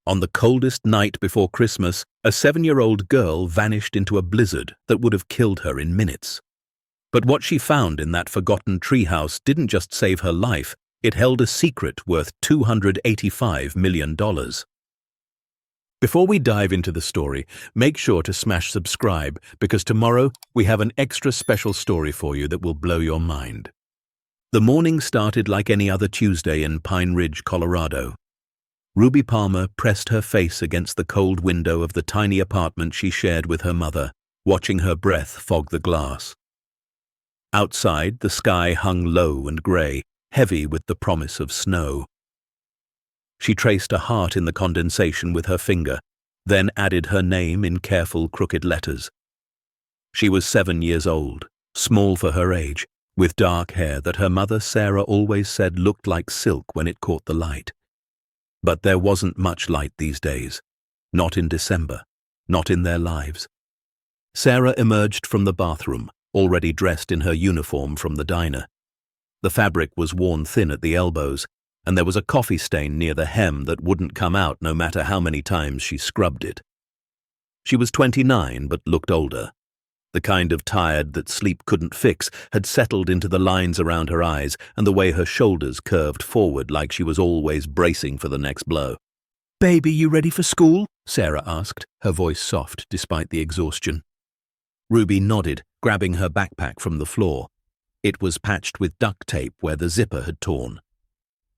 On the coldest night before Christmas, a 7-year-old girl vanished into a blizzard that would have killed her in minutes. But what she found in that forgotten treehouse didn't just save her life, it held a secret worth $285 million. Before we dive into the story, make sure to smash subscribe because tomorrow we have an extra special story for you that will blow your mind. The morning started like any other Tuesday in Pine Ridge, Colorado. Ruby Palmer pressed her face against the cold window of the tiny apartment she shared with her mother, watching her breath fog the glass. Outside, the sky hung low and grey, heavy with the promise of snow. She traced a heart in the condensation with her finger, then added her name in careful crooked letters. She was 7 years old, small for her age, with dark hair that her mother Sarah always said looked like silk when it caught the light. But there wasn't much light these days. Not in December. Not in their lives. Sarah emerged from the bathroom, already dressed in her uniform from the diner. The fabric was worn thin at the elbows, and there was a coffee stain near the hem that wouldn't come out no matter how many times she scrubbed it. She was 29 but looked older. The kind of tired that sleep couldn't fix had settled into the lines around her eyes and the way her shoulders curved forward like she was always bracing for the next blow. "Baby, you ready for school?" Sarah asked, her voice soft despite the exhaustion. Ruby nodded, grabbing her backpack from the floor. It was patched with duct tape where the zipper had torn.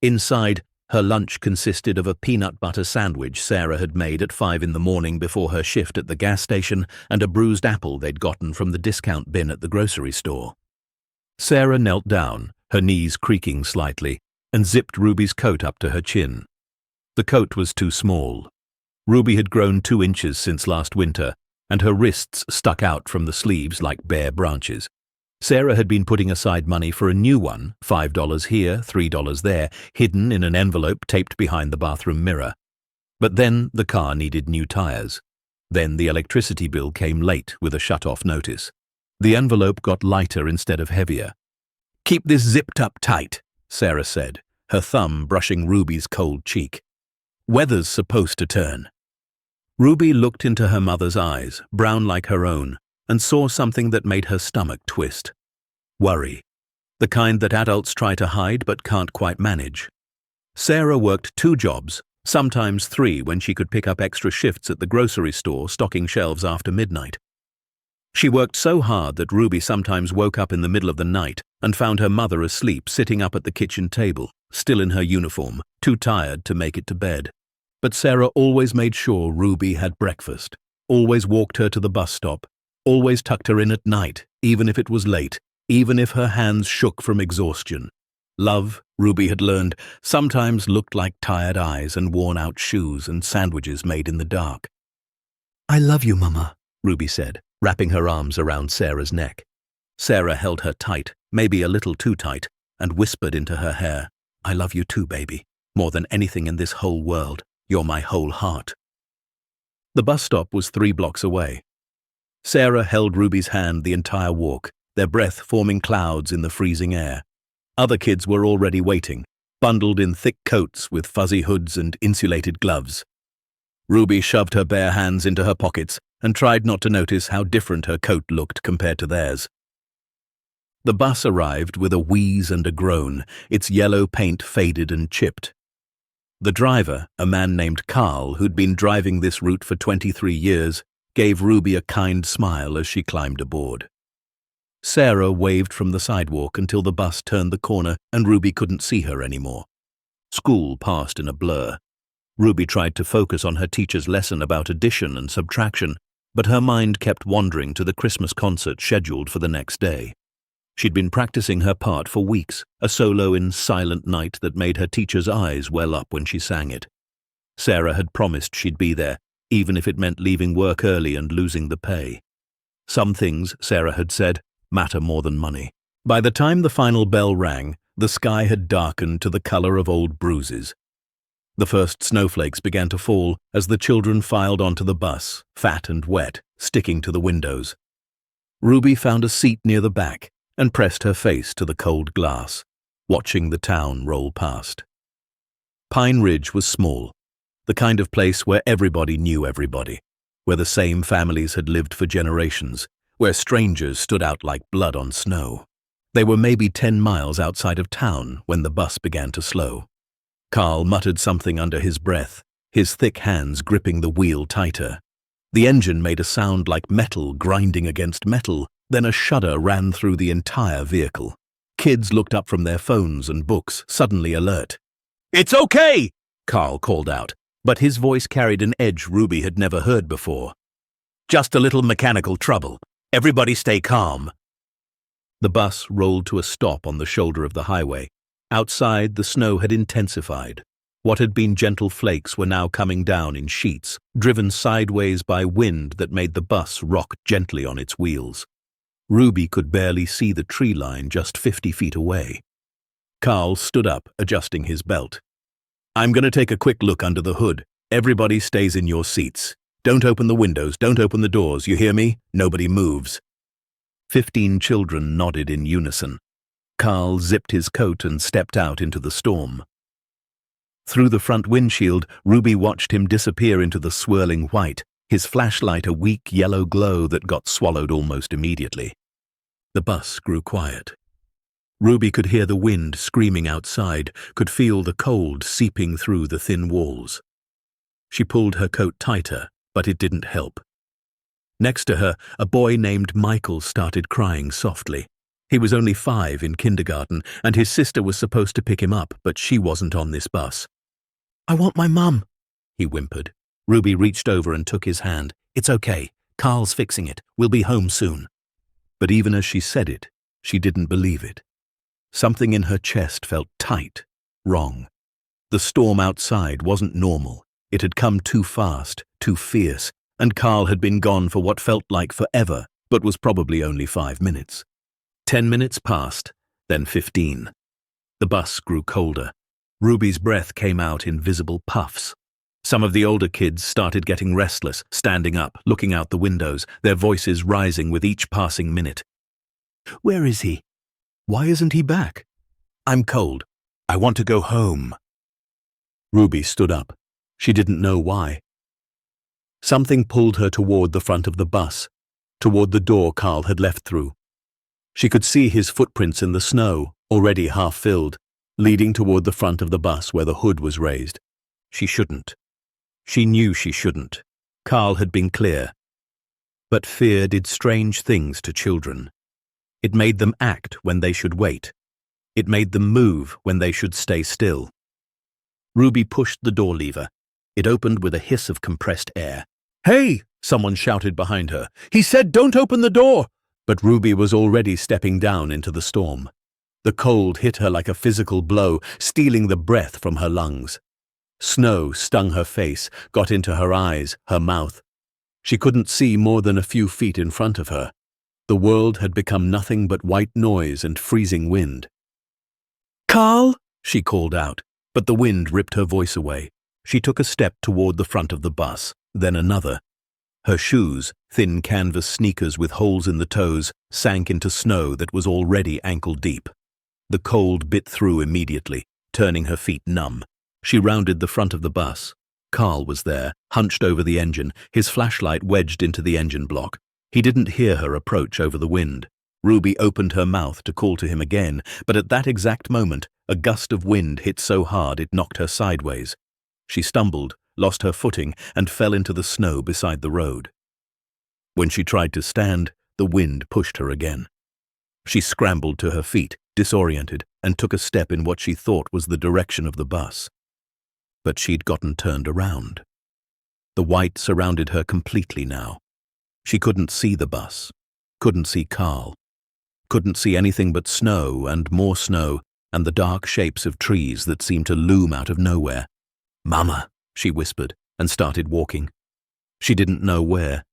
Inside, her lunch consisted of a peanut butter sandwich Sarah had made at 5 in the morning before her shift at the gas station and a bruised apple they'd gotten from the discount bin at the grocery store. Sarah knelt down, her knees creaking slightly, and zipped Ruby's coat up to her chin. The coat was too small. Ruby had grown 2 inches since last winter, and her wrists stuck out from the sleeves like bare branches. Sarah had been putting aside money for a new one, $5 here, $3 there, hidden in an envelope taped behind the bathroom mirror. But then the car needed new tires. Then the electricity bill came late with a shut-off notice. The envelope got lighter instead of heavier. "Keep this zipped up tight," Sarah said, her thumb brushing Ruby's cold cheek. "Weather's supposed to turn." Ruby looked into her mother's eyes, brown like her own, and saw something that made her stomach twist. Worry. The kind that adults try to hide but can't quite manage. Sarah worked 2 jobs, sometimes 3 when she could pick up extra shifts at the grocery store stocking shelves after midnight. She worked so hard that Ruby sometimes woke up in the middle of the night and found her mother asleep sitting up at the kitchen table, still in her uniform, too tired to make it to bed. But Sarah always made sure Ruby had breakfast, always walked her to the bus stop, always tucked her in at night, even if it was late, even if her hands shook from exhaustion. Love, Ruby had learned, sometimes looked like tired eyes and worn-out shoes and sandwiches made in the dark. "I love you, Mama," Ruby said, wrapping her arms around Sarah's neck. Sarah held her tight, maybe a little too tight, and whispered into her hair, "I love you too, baby. More than anything in this whole world. You're my whole heart." The bus stop was 3 blocks away. Sarah held Ruby's hand the entire walk, their breath forming clouds in the freezing air. Other kids were already waiting, bundled in thick coats with fuzzy hoods and insulated gloves. Ruby shoved her bare hands into her pockets and tried not to notice how different her coat looked compared to theirs. The bus arrived with a wheeze and a groan, its yellow paint faded and chipped. The driver, a man named Carl, who'd been driving this route for 23 years, gave Ruby a kind smile as she climbed aboard. Sarah waved from the sidewalk until the bus turned the corner and Ruby couldn't see her anymore. School passed in a blur. Ruby tried to focus on her teacher's lesson about addition and subtraction, but her mind kept wandering to the Christmas concert scheduled for the next day. She'd been practicing her part for weeks, a solo in Silent Night that made her teacher's eyes well up when she sang it. Sarah had promised she'd be there, even if it meant leaving work early and losing the pay. Some things, Sarah had said, matter more than money. By the time the final bell rang, the sky had darkened to the color of old bruises. The first snowflakes began to fall as the children filed onto the bus, fat and wet, sticking to the windows. Ruby found a seat near the back and pressed her face to the cold glass, watching the town roll past. Pine Ridge was small. the kind of place where everybody knew everybody, where the same families had lived for generations, where strangers stood out like blood on snow. They were maybe 10 miles outside of town when the bus began to slow. Carl muttered something under his breath, his thick hands gripping the wheel tighter. The engine made a sound like metal grinding against metal, then a shudder ran through the entire vehicle. Kids looked up from their phones and books, suddenly alert. "It's okay!" Carl called out, but his voice carried an edge Ruby had never heard before. "Just a little mechanical trouble. Everybody stay calm." The bus rolled to a stop on the shoulder of the highway. Outside, the snow had intensified. What had been gentle flakes were now coming down in sheets, driven sideways by wind that made the bus rock gently on its wheels. Ruby could barely see the tree line just 50 feet away. Carl stood up, adjusting his belt. "I'm going to take a quick look under the hood. Everybody stays in your seats. Don't open the windows, don't open the doors, you hear me? Nobody moves." 15 children nodded in unison. Carl zipped his coat and stepped out into the storm. Through the front windshield, Ruby watched him disappear into the swirling white, his flashlight a weak yellow glow that got swallowed almost immediately. The bus grew quiet. Ruby could hear the wind screaming outside, could feel the cold seeping through the thin walls. She pulled her coat tighter, but it didn't help. Next to her, a boy named Michael started crying softly. He was only 5 in kindergarten, and his sister was supposed to pick him up, but she wasn't on this bus. "I want my mum," he whimpered. Ruby reached over and took his hand. "It's okay. Carl's fixing it. We'll be home soon." But even as she said it, she didn't believe it. Something in her chest felt tight, wrong. The storm outside wasn't normal. It had come too fast, too fierce, and Carl had been gone for what felt like forever, but was probably only 5 minutes. 10 minutes passed, then 15. The bus grew colder. Ruby's breath came out in visible puffs. Some of the older kids started getting restless, standing up, looking out the windows, their voices rising with each passing minute. "Where is he? Why isn't he back? I'm cold. I want to go home." Ruby stood up. She didn't know why. Something pulled her toward the front of the bus, toward the door Carl had left through. She could see his footprints in the snow, already half filled, leading toward the front of the bus where the hood was raised. She shouldn't. She knew she shouldn't. Carl had been clear. But fear did strange things to children. It made them act when they should wait. It made them move when they should stay still. Ruby pushed the door lever. It opened with a hiss of compressed air. "Hey!" someone shouted behind her. "He said don't open the door!" But Ruby was already stepping down into the storm. The cold hit her like a physical blow, stealing the breath from her lungs. Snow stung her face, got into her eyes, her mouth. She couldn't see more than a few feet in front of her. The world had become nothing but white noise and freezing wind. "Carl!" she called out, but the wind ripped her voice away. She took a step toward the front of the bus, then another. Her shoes, thin canvas sneakers with holes in the toes, sank into snow that was already ankle-deep. The cold bit through immediately, turning her feet numb. She rounded the front of the bus. Carl was there, hunched over the engine, his flashlight wedged into the engine block. He didn't hear her approach over the wind. Ruby opened her mouth to call to him again, but at that exact moment, a gust of wind hit so hard it knocked her sideways. She stumbled, lost her footing, and fell into the snow beside the road. When she tried to stand, the wind pushed her again. She scrambled to her feet, disoriented, and took a step in what she thought was the direction of the bus. But she'd gotten turned around. The white surrounded her completely now. She couldn't see the bus, couldn't see Carl, couldn't see anything but snow and more snow and the dark shapes of trees that seemed to loom out of nowhere. "Mama," she whispered, and started walking. She didn't know where,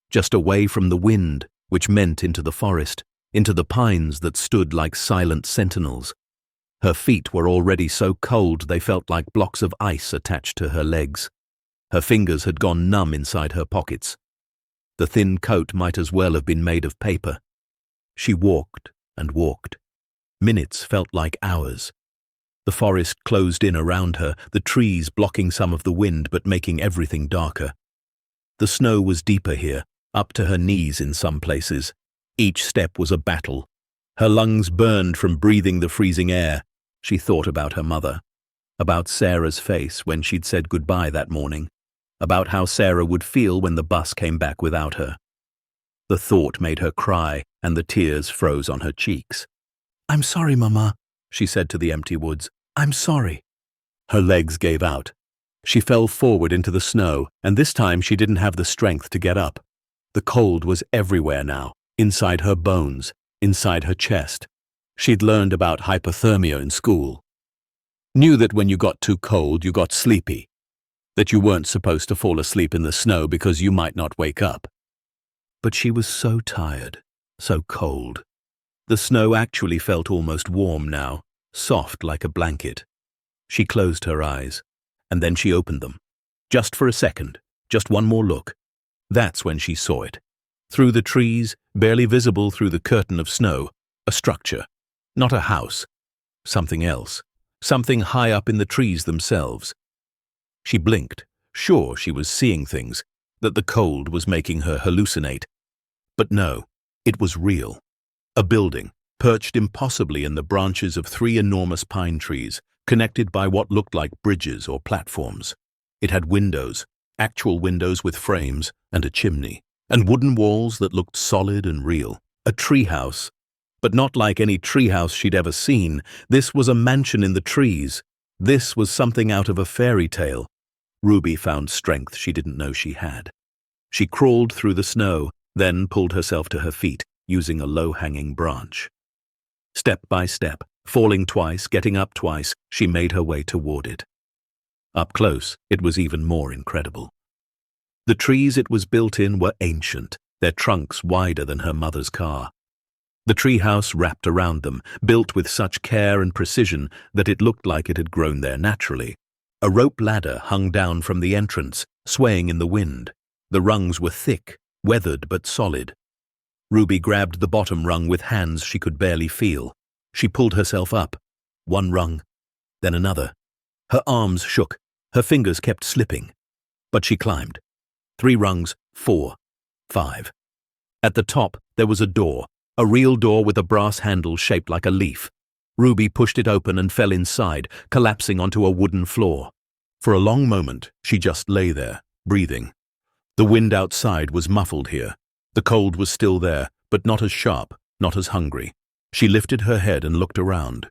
just away from the wind, which meant into the forest, into the pines that stood like silent sentinels. Her feet were already so cold they felt like blocks of ice attached to her legs. Her fingers had gone numb inside her pockets. The thin coat might as well have been made of paper. She walked and walked. Minutes felt like hours. The forest closed in around her, the trees blocking some of the wind but making everything darker. The snow was deeper here, up to her knees in some places. Each step was a battle. Her lungs burned from breathing the freezing air. She thought about her mother, about Sarah's face when she'd said goodbye that morning, about how Sarah would feel when the bus came back without her. The thought made her cry, and the tears froze on her cheeks. "I'm sorry, Mama," she said to the empty woods. "I'm sorry." Her legs gave out. She fell forward into the snow, and this time she didn't have the strength to get up. The cold was everywhere now, inside her bones, inside her chest. She'd learned about hypothermia in school. Knew that when you got too cold, you got sleepy. That you weren't supposed to fall asleep in the snow because you might not wake up. But she was so tired, so cold. The snow actually felt almost warm now, soft like a blanket. She closed her eyes, and then she opened them. Just for a second, just one more look. That's when she saw it. Through the trees, barely visible through the curtain of snow, a structure. Not a house. Something else. Something high up in the trees themselves. She blinked, sure she was seeing things, that the cold was making her hallucinate. But no, it was real. A building, perched impossibly in the branches of 3 enormous pine trees, connected by what looked like bridges or platforms. It had windows, actual windows with frames, and a chimney, and wooden walls that looked solid and real. A treehouse. But not like any treehouse she'd ever seen. This was a mansion in the trees. This was something out of a fairy tale. Ruby found strength she didn't know she had. She crawled through the snow, then pulled herself to her feet, using a low-hanging branch. Step by step, falling twice, getting up twice, she made her way toward it. Up close, it was even more incredible. The trees it was built in were ancient, their trunks wider than her mother's car. The treehouse wrapped around them, built with such care and precision that it looked like it had grown there naturally. A rope ladder hung down from the entrance, swaying in the wind. The rungs were thick, weathered but solid. Ruby grabbed the bottom rung with hands she could barely feel. She pulled herself up. One rung, then another. Her arms shook, her fingers kept slipping. But she climbed. 3 rungs, 4, 5. At the top, there was a door, a real door with a brass handle shaped like a leaf. Ruby pushed it open and fell inside, collapsing onto a wooden floor. For a long moment, she just lay there, breathing. The wind outside was muffled here. The cold was still there, but not as sharp, not as hungry. She lifted her head and looked around.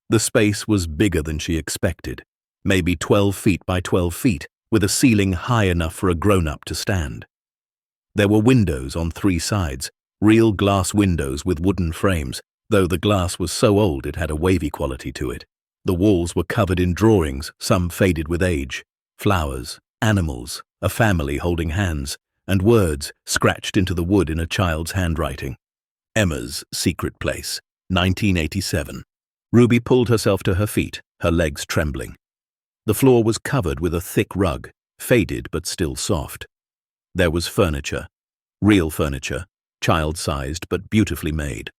The space was bigger than she expected, maybe 12 feet by 12 feet, with a ceiling high enough for a grown-up to stand. There were windows on 3 sides, real glass windows with wooden frames, though the glass was so old it had a wavy quality to it. The walls were covered in drawings, some faded with age, flowers, animals, a family holding hands, and words scratched into the wood in a child's handwriting. Emma's secret place, 1987. Ruby pulled herself to her feet, her legs trembling. The floor was covered with a thick rug, faded but still soft. There was furniture, real furniture, child-sized but beautifully made.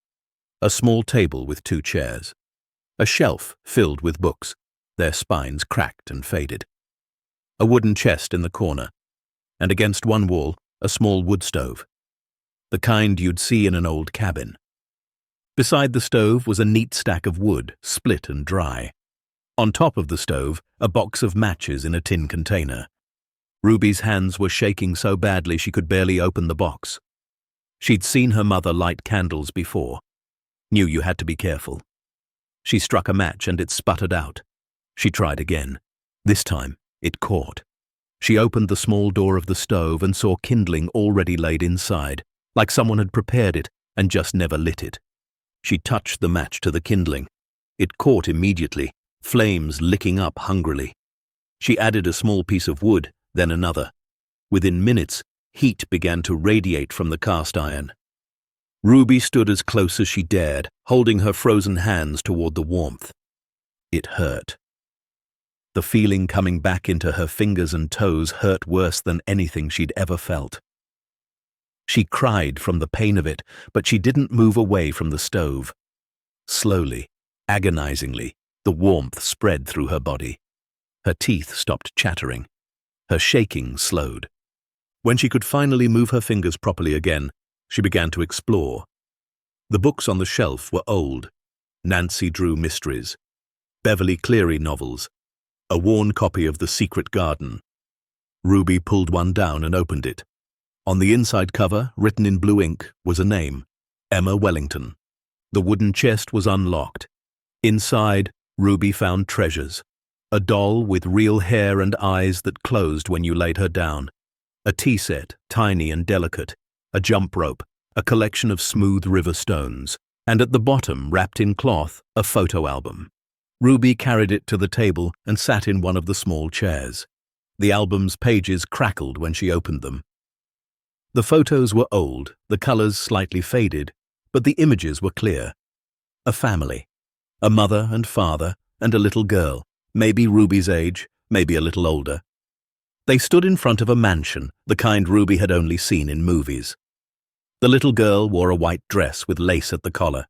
A small table with 2 chairs. A shelf filled with books, their spines cracked and faded. A wooden chest in the corner, and against one wall, a small wood stove. The kind you'd see in an old cabin. Beside the stove was a neat stack of wood, split and dry. On top of the stove, a box of matches in a tin container. Ruby's hands were shaking so badly she could barely open the box. She'd seen her mother light candles before. Knew you had to be careful. She struck a match and it sputtered out. She tried again. This time, it caught. She opened the small door of the stove and saw kindling already laid inside, like someone had prepared it and just never lit it. She touched the match to the kindling. It caught immediately, flames licking up hungrily. She added a small piece of wood, then another. Within minutes, heat began to radiate from the cast iron. Ruby stood as close as she dared, holding her frozen hands toward the warmth. It hurt. The feeling coming back into her fingers and toes hurt worse than anything she'd ever felt. She cried from the pain of it, but she didn't move away from the stove. Slowly, agonizingly, The warmth spread through her body. Her teeth stopped chattering. Her shaking slowed. When she could finally move her fingers properly again, she began to explore. The books on the shelf were old. Nancy Drew mysteries, Beverly Cleary novels, a worn copy of The Secret Garden. Ruby pulled one down and opened it. On the inside cover, written in blue ink, was a name, Emma Wellington. The wooden chest was unlocked. Inside, Ruby found treasures. A doll with real hair and eyes that closed when you laid her down. A tea set, tiny and delicate. A jump rope, a collection of smooth river stones. And at the bottom, wrapped in cloth, a photo album. Ruby carried it to the table and sat in one of the small chairs. The album's pages crackled when she opened them. The photos were old, the colors slightly faded, but the images were clear. A family. A mother and father and a little girl, maybe Ruby's age, maybe a little older. They stood in front of a mansion, the kind Ruby had only seen in movies. The little girl wore a white dress with lace at the collar.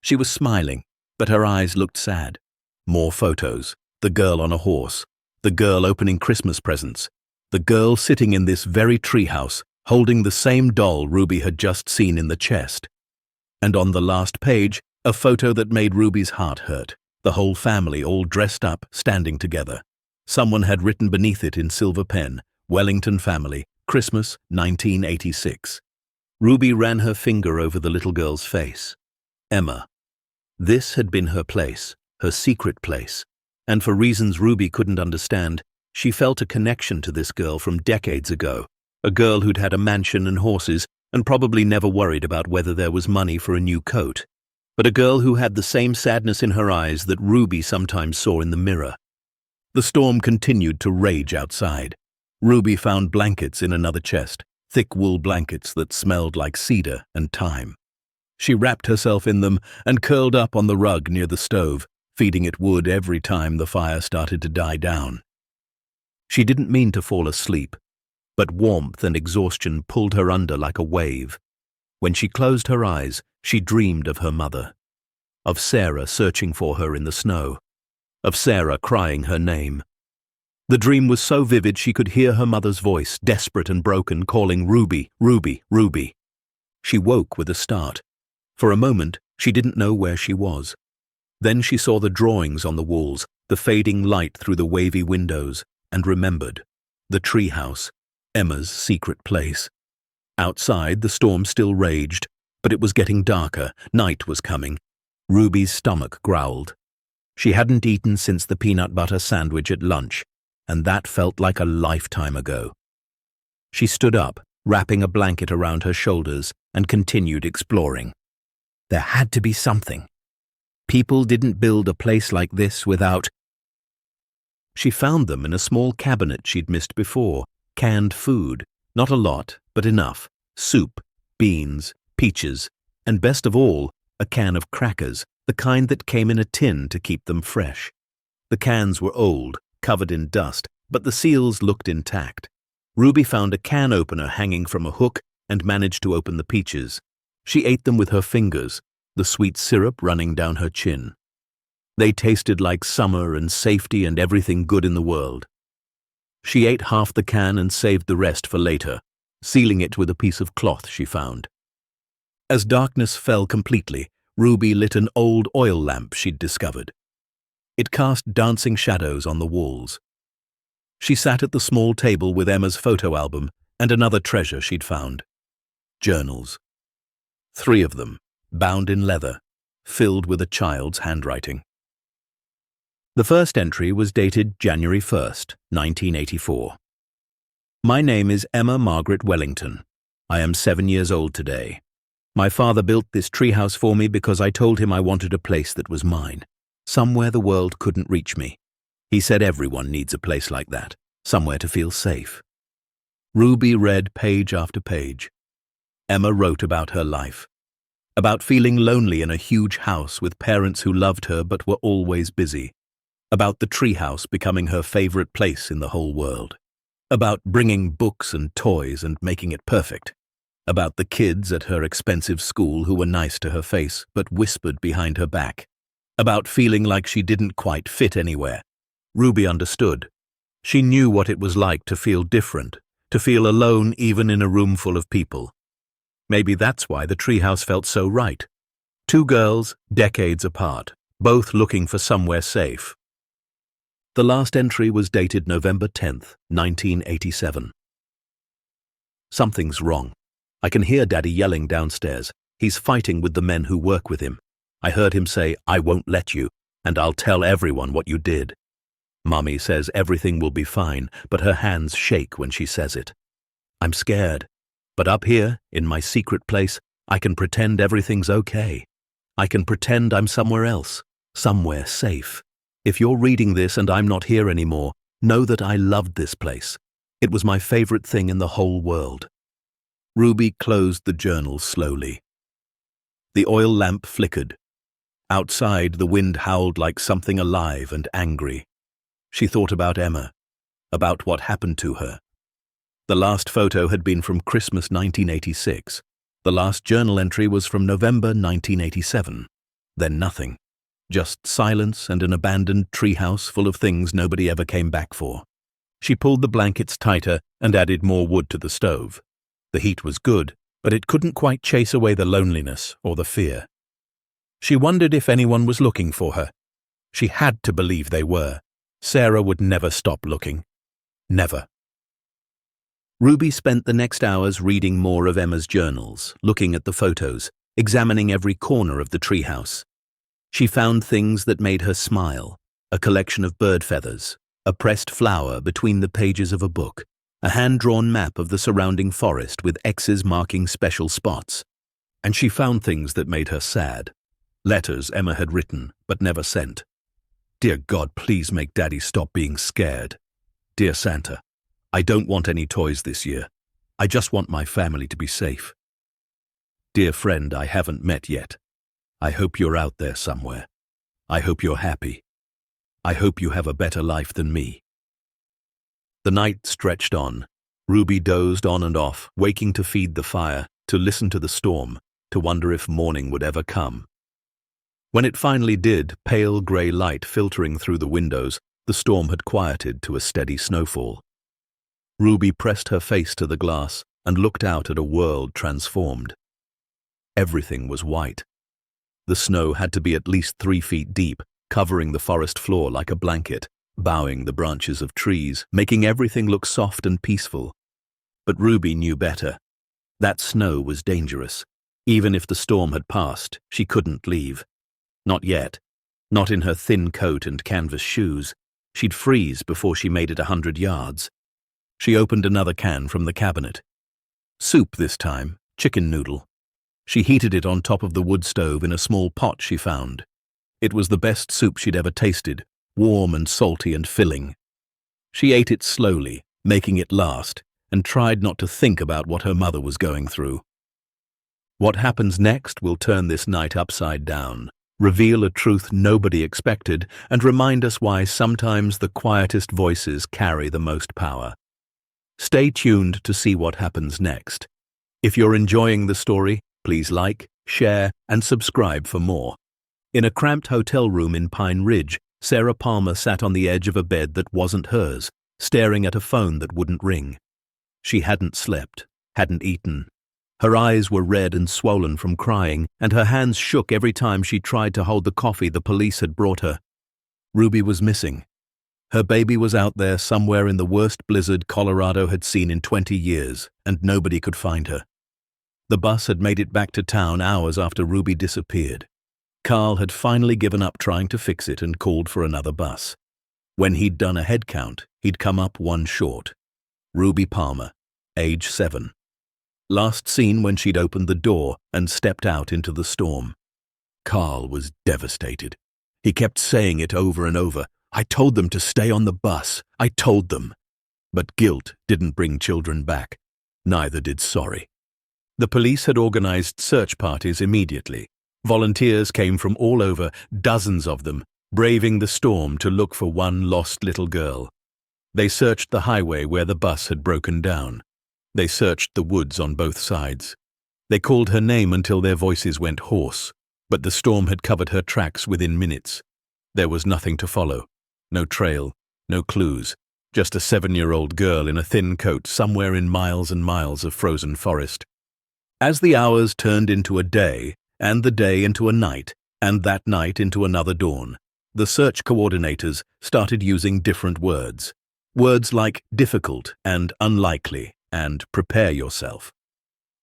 She was smiling, but her eyes looked sad. More photos. The girl on a horse. The girl opening Christmas presents. The girl sitting in this very treehouse, holding the same doll Ruby had just seen in the chest. And on the last page, a photo that made Ruby's heart hurt. The whole family all dressed up, standing together. Someone had written beneath it in silver pen, Wellington family, Christmas 1986. Ruby ran her finger over the little girl's face. Emma. This had been her place, her secret place, and for reasons Ruby couldn't understand, she felt a connection to this girl from decades ago, a girl who'd had a mansion and horses and probably never worried about whether there was money for a new coat, but a girl who had the same sadness in her eyes that Ruby sometimes saw in the mirror. The storm continued to rage outside. Ruby found blankets in another chest, thick wool blankets that smelled like cedar and thyme. She wrapped herself in them and curled up on the rug near the stove, feeding it wood every time the fire started to die down. She didn't mean to fall asleep, but warmth and exhaustion pulled her under like a wave. When she closed her eyes, she dreamed of her mother, of Sarah searching for her in the snow, of Sarah crying her name. The dream was so vivid she could hear her mother's voice, desperate and broken, calling Ruby, Ruby, Ruby. She woke with a start. For a moment, she didn't know where she was. Then she saw the drawings on the walls, the fading light through the wavy windows, and remembered. The treehouse, Emma's secret place. Outside, the storm still raged, but it was getting darker. Night was coming. Ruby's stomach growled. She hadn't eaten since the peanut butter sandwich at lunch, and that felt like a lifetime ago. She stood up, wrapping a blanket around her shoulders, and continued exploring. There had to be something. People didn't build a place like this without... She found them in a small cabinet she'd missed before. Canned food. Not a lot, but enough. Soup, beans, peaches, and best of all, a can of crackers, the kind that came in a tin to keep them fresh. The cans were old, covered in dust, but the seals looked intact. Ruby found a can opener hanging from a hook and managed to open the peaches. She ate them with her fingers, the sweet syrup running down her chin. They tasted like summer and safety and everything good in the world. She ate half the can and saved the rest for later, sealing it with a piece of cloth she found. As darkness fell completely, Ruby lit an old oil lamp she'd discovered. It cast dancing shadows on the walls. She sat at the small table with Emma's photo album and another treasure she'd found. Journals. 3 of them, bound in leather, filled with a child's handwriting. The first entry was dated January 1st, 1984. My name is Emma Margaret Wellington. I am 7 years old today. My father built this treehouse for me because I told him I wanted a place that was mine, somewhere the world couldn't reach me. He said everyone needs a place like that, somewhere to feel safe. Ruby read page after page. Emma wrote about her life, about feeling lonely in a huge house with parents who loved her but were always busy, about the treehouse becoming her favorite place in the whole world, about bringing books and toys and making it perfect, about the kids at her expensive school who were nice to her face but whispered behind her back, about feeling like she didn't quite fit anywhere. Ruby understood. She knew what it was like to feel different, to feel alone even in a room full of people. Maybe that's why the treehouse felt so right. Two girls, decades apart, both looking for somewhere safe. The last entry was dated November 10th, 1987. Something's wrong. I can hear Daddy yelling downstairs. He's fighting with the men who work with him. I heard him say, "I won't let you, and I'll tell everyone what you did." Mommy says everything will be fine, but her hands shake when she says it. I'm scared, but up here, in my secret place, I can pretend everything's okay. I can pretend I'm somewhere else, somewhere safe. If you're reading this and I'm not here anymore, know that I loved this place. It was my favorite thing in the whole world. Ruby closed the journal slowly. The oil lamp flickered. Outside, the wind howled like something alive and angry. She thought about Emma, about what happened to her. The last photo had been from Christmas 1986. The last journal entry was from November 1987. Then nothing. Just silence and an abandoned treehouse full of things nobody ever came back for. She pulled the blankets tighter and added more wood to the stove. The heat was good, but it couldn't quite chase away the loneliness or the fear. She wondered if anyone was looking for her. She had to believe they were. Sarah would never stop looking. Never. Ruby spent the next hours reading more of Emma's journals, looking at the photos, examining every corner of the treehouse. She found things that made her smile, a collection of bird feathers, a pressed flower between the pages of a book, a hand-drawn map of the surrounding forest with X's marking special spots. And she found things that made her sad. Letters Emma had written, but never sent. Dear God, please make Daddy stop being scared. Dear Santa, I don't want any toys this year. I just want my family to be safe. Dear friend I haven't met yet. I hope you're out there somewhere. I hope you're happy. I hope you have a better life than me. The night stretched on. Ruby dozed on and off, waking to feed the fire, to listen to the storm, to wonder if morning would ever come. When it finally did, pale grey light filtering through the windows, the storm had quieted to a steady snowfall. Ruby pressed her face to the glass and looked out at a world transformed. Everything was white. The snow had to be at least 3 feet deep, covering the forest floor like a blanket, bowing the branches of trees, making everything look soft and peaceful. But Ruby knew better. That snow was dangerous. Even if the storm had passed, she couldn't leave. Not yet. Not in her thin coat and canvas shoes. She'd freeze before she made it 100 yards. She opened another can from the cabinet. Soup this time, chicken noodle. She heated it on top of the wood stove in a small pot she found. It was the best soup she'd ever tasted, warm and salty and filling. She ate it slowly, making it last, and tried not to think about what her mother was going through. What happens next will turn this night upside down, reveal a truth nobody expected, and remind us why sometimes the quietest voices carry the most power. Stay tuned to see what happens next. If you're enjoying the story, please like, share, and subscribe for more. In a cramped hotel room in Pine Ridge, Sarah Palmer sat on the edge of a bed that wasn't hers, staring at a phone that wouldn't ring. She hadn't slept, hadn't eaten. Her eyes were red and swollen from crying, and her hands shook every time she tried to hold the coffee the police had brought her. Ruby was missing. Her baby was out there somewhere in the worst blizzard Colorado had seen in 20 years, and nobody could find her. The bus had made it back to town hours after Ruby disappeared. Carl had finally given up trying to fix it and called for another bus. When he'd done a head count, he'd come up one short. Ruby Palmer, age 7. Last seen when she'd opened the door and stepped out into the storm. Carl was devastated. He kept saying it over and over. I told them to stay on the bus. I told them. But guilt didn't bring children back. Neither did sorry. The police had organized search parties immediately. Volunteers came from all over, dozens of them, braving the storm to look for one lost little girl. They searched the highway where the bus had broken down. They searched the woods on both sides. They called her name until their voices went hoarse. But the storm had covered her tracks within minutes. There was nothing to follow. No trail, no clues. Just a 7-year-old girl in a thin coat somewhere in miles and miles of frozen forest. As the hours turned into a day, and the day into a night, and that night into another dawn, the search coordinators started using different words. Words like difficult and unlikely and prepare yourself.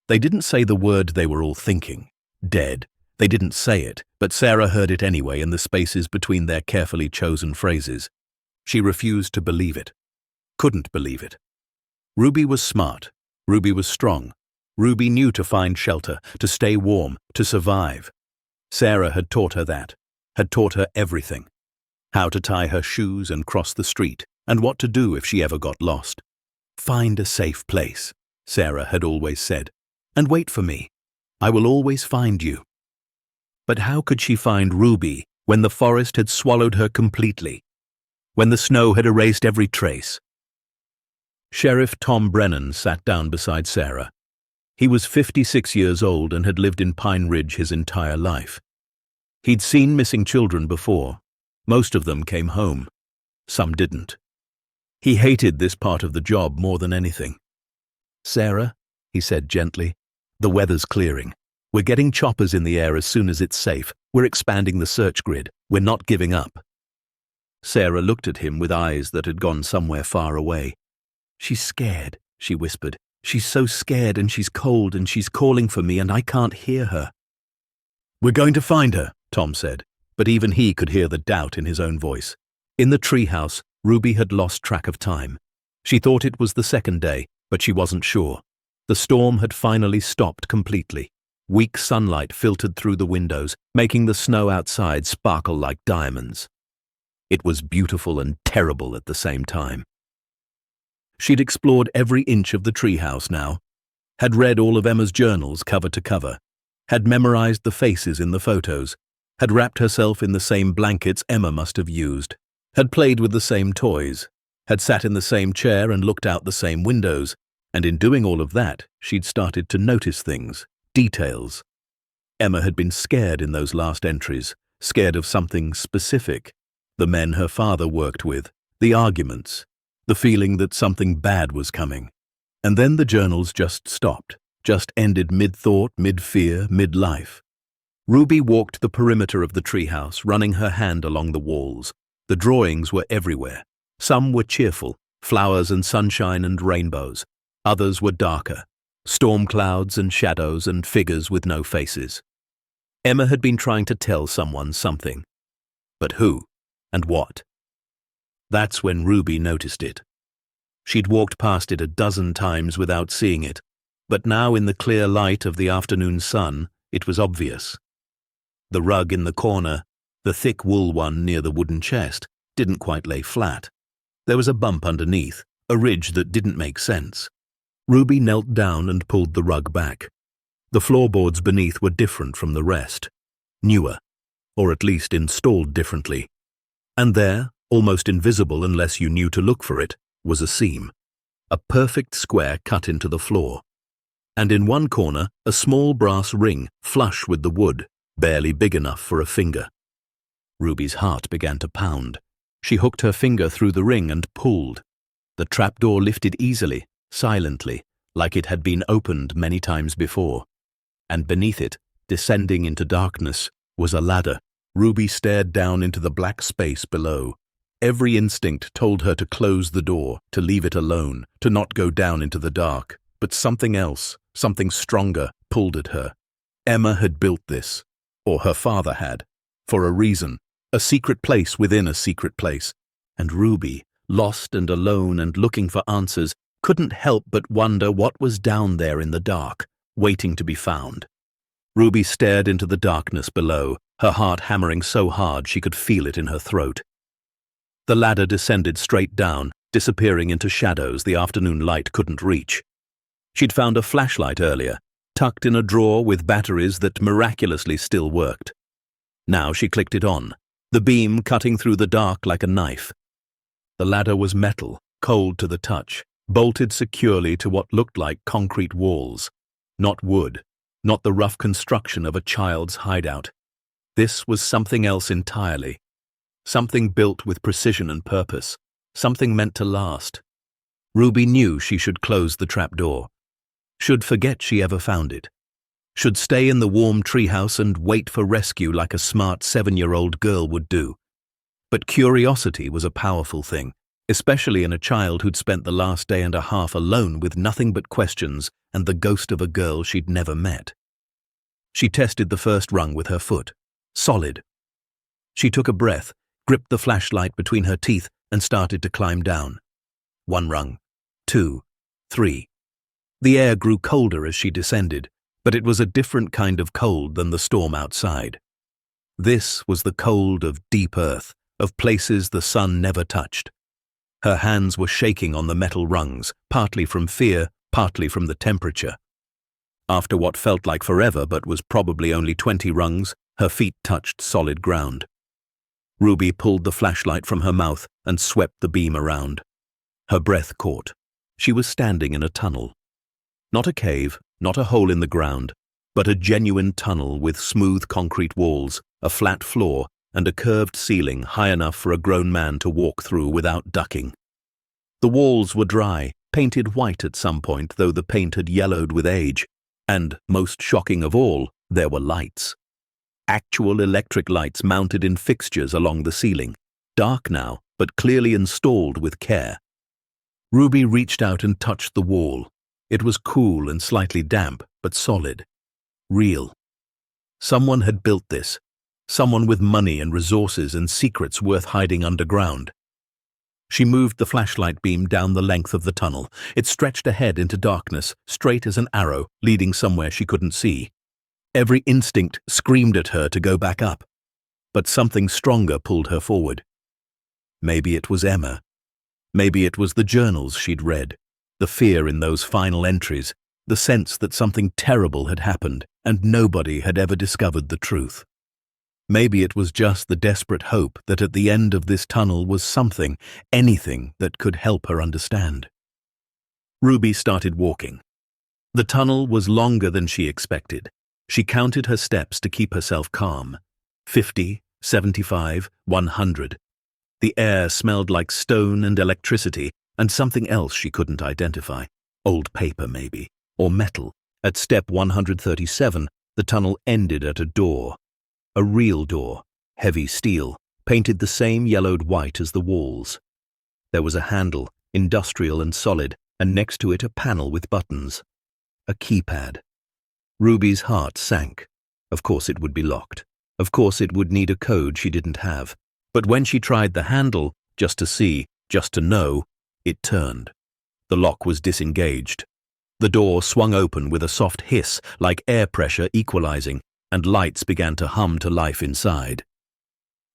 They didn't say the word they were all thinking. Dead. They didn't say it, but Sarah heard it anyway in the spaces between their carefully chosen phrases. She refused to believe it. Couldn't believe it. Ruby was smart. Ruby was strong. Ruby knew to find shelter, to stay warm, to survive. Sarah had taught her that, had taught her everything. How to tie her shoes and cross the street, and what to do if she ever got lost. Find a safe place, Sarah had always said, and wait for me. I will always find you. But how could she find Ruby when the forest had swallowed her completely? When the snow had erased every trace? Sheriff Tom Brennan sat down beside Sarah. He was 56 years old and had lived in Pine Ridge his entire life. He'd seen missing children before. Most of them came home. Some didn't. He hated this part of the job more than anything. "Sarah," he said gently, "the weather's clearing. We're getting choppers in the air as soon as it's safe. We're expanding the search grid. We're not giving up." Sarah looked at him with eyes that had gone somewhere far away. "She's scared," she whispered. "She's so scared, and she's cold, and she's calling for me, and I can't hear her." "We're going to find her," Tom said, but even he could hear the doubt in his own voice. In the treehouse, Ruby had lost track of time. She thought it was the second day, but she wasn't sure. The storm had finally stopped completely. Weak sunlight filtered through the windows, making the snow outside sparkle like diamonds. It was beautiful and terrible at the same time. She'd explored every inch of the treehouse now, had read all of Emma's journals cover to cover, had memorized the faces in the photos, had wrapped herself in the same blankets Emma must have used, had played with the same toys, had sat in the same chair and looked out the same windows, and in doing all of that, she'd started to notice things. Details. Emma had been scared in those last entries, scared of something specific. The men her father worked with, the arguments, the feeling that something bad was coming. And then the journals just stopped, just ended mid-thought, mid-fear, mid-life. Ruby walked the perimeter of the treehouse, running her hand along the walls. The drawings were everywhere. Some were cheerful, flowers and sunshine and rainbows. Others were darker. Storm clouds and shadows and figures with no faces. Emma had been trying to tell someone something. But who? And what? That's when Ruby noticed it. She'd walked past it a dozen times without seeing it, but now in the clear light of the afternoon sun, it was obvious. The rug in the corner, the thick wool one near the wooden chest, didn't quite lay flat. There was a bump underneath, a ridge that didn't make sense. Ruby knelt down and pulled the rug back. The floorboards beneath were different from the rest. Newer, or at least installed differently. And there, almost invisible unless you knew to look for it, was a seam. A perfect square cut into the floor. And in one corner, a small brass ring, flush with the wood, barely big enough for a finger. Ruby's heart began to pound. She hooked her finger through the ring and pulled. The trapdoor lifted easily, silently, like it had been opened many times before. And beneath it, descending into darkness, was a ladder. Ruby stared down into the black space below. Every instinct told her to close the door, to leave it alone, to not go down into the dark. But something else, something stronger, pulled at her. Emma had built this, or her father had, for a reason, a secret place within a secret place. And Ruby, lost and alone and looking for answers, couldn't help but wonder what was down there in the dark, waiting to be found. Ruby stared into the darkness below, her heart hammering so hard she could feel it in her throat. The ladder descended straight down, disappearing into shadows the afternoon light couldn't reach. She'd found a flashlight earlier, tucked in a drawer with batteries that miraculously still worked. Now she clicked it on, the beam cutting through the dark like a knife. The ladder was metal, cold to the touch, bolted securely to what looked like concrete walls. Not wood, not the rough construction of a child's hideout. This was something else entirely. Something built with precision and purpose. Something meant to last. Ruby knew she should close the trapdoor. Should forget she ever found it. Should stay in the warm treehouse and wait for rescue like a smart 7-year-old girl would do. But curiosity was a powerful thing, especially in a child who'd spent the last day and a half alone with nothing but questions and the ghost of a girl she'd never met. She tested the first rung with her foot. Solid. She took a breath, gripped the flashlight between her teeth, and started to climb down. 1 rung, 2, 3. The air grew colder as she descended, but it was a different kind of cold than the storm outside. This was the cold of deep earth, of places the sun never touched. Her hands were shaking on the metal rungs, partly from fear, partly from the temperature. After what felt like forever but was probably only 20 rungs, her feet touched solid ground. Ruby pulled the flashlight from her mouth and swept the beam around. Her breath caught. She was standing in a tunnel. Not a cave, not a hole in the ground, but a genuine tunnel with smooth concrete walls, a flat floor, and a curved ceiling high enough for a grown man to walk through without ducking. The walls were dry, painted white at some point, though the paint had yellowed with age. And, most shocking of all, there were lights. Actual electric lights mounted in fixtures along the ceiling. Dark now, but clearly installed with care. Ruby reached out and touched the wall. It was cool and slightly damp, but solid. Real. Someone had built this. Someone with money and resources and secrets worth hiding underground. She moved the flashlight beam down the length of the tunnel. It stretched ahead into darkness, straight as an arrow, leading somewhere she couldn't see. Every instinct screamed at her to go back up, but something stronger pulled her forward. Maybe it was Emma. Maybe it was the journals she'd read. The fear in those final entries, the sense that something terrible had happened and nobody had ever discovered the truth. Maybe it was just the desperate hope that at the end of this tunnel was something, anything that could help her understand. Ruby started walking. The tunnel was longer than she expected. She counted her steps to keep herself calm. 50, 75, 100. The air smelled like stone and electricity, and something else she couldn't identify. Old paper, maybe, or metal. At step 137, the tunnel ended at a door. A real door, heavy steel, painted the same yellowed white as the walls. There was a handle, industrial and solid, and next to it a panel with buttons. A keypad. Ruby's heart sank. Of course it would be locked. Of course it would need a code she didn't have. But when she tried the handle, just to see, just to know, it turned. The lock was disengaged. The door swung open with a soft hiss, like air pressure equalizing, and lights began to hum to life inside.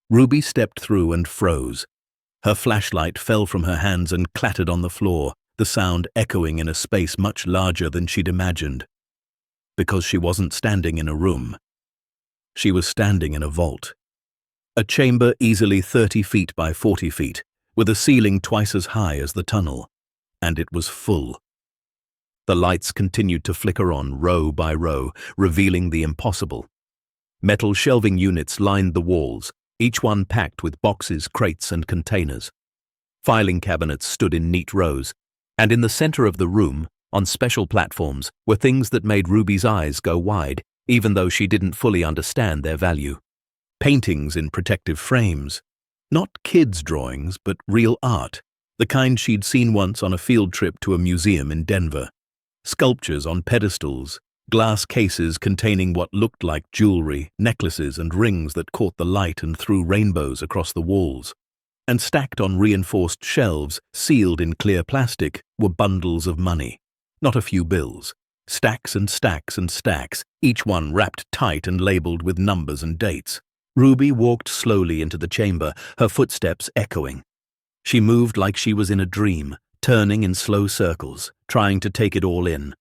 Ruby stepped through and froze. Her flashlight fell from her hands and clattered on the floor, the sound echoing in a space much larger than she'd imagined. Because she wasn't standing in a room. She was standing in a vault. A chamber easily 30 feet by 40 feet, with a ceiling twice as high as the tunnel. And it was full. The lights continued to flicker on row by row, revealing the impossible. Metal shelving units lined the walls, each one packed with boxes, crates, and containers. Filing cabinets stood in neat rows, and in the center of the room, on special platforms, were things that made Ruby's eyes go wide, even though she didn't fully understand their value. Paintings in protective frames. Not kids' drawings, but real art, the kind she'd seen once on a field trip to a museum in Denver. Sculptures on pedestals, glass cases containing what looked like jewelry, necklaces and rings that caught the light and threw rainbows across the walls. And stacked on reinforced shelves, sealed in clear plastic, were bundles of money. Not a few bills. Stacks and stacks and stacks, each one wrapped tight and labeled with numbers and dates. Ruby walked slowly into the chamber, her footsteps echoing. She moved like she was in a dream, turning in slow circles, trying to take it all in.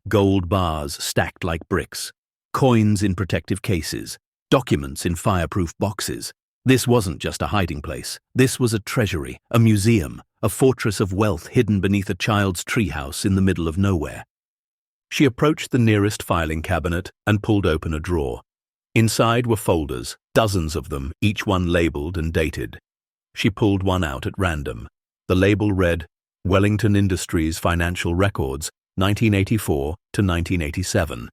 Gold bars stacked like bricks, coins in protective cases, documents in fireproof boxes. This wasn't just a hiding place. This was a treasury, a museum, a fortress of wealth hidden beneath a child's treehouse in the middle of nowhere. She approached the nearest filing cabinet and pulled open a drawer. Inside were folders, dozens of them, each one labeled and dated. She pulled one out at random. The label read, Wellington Industries Financial Records, 1984 to 1987.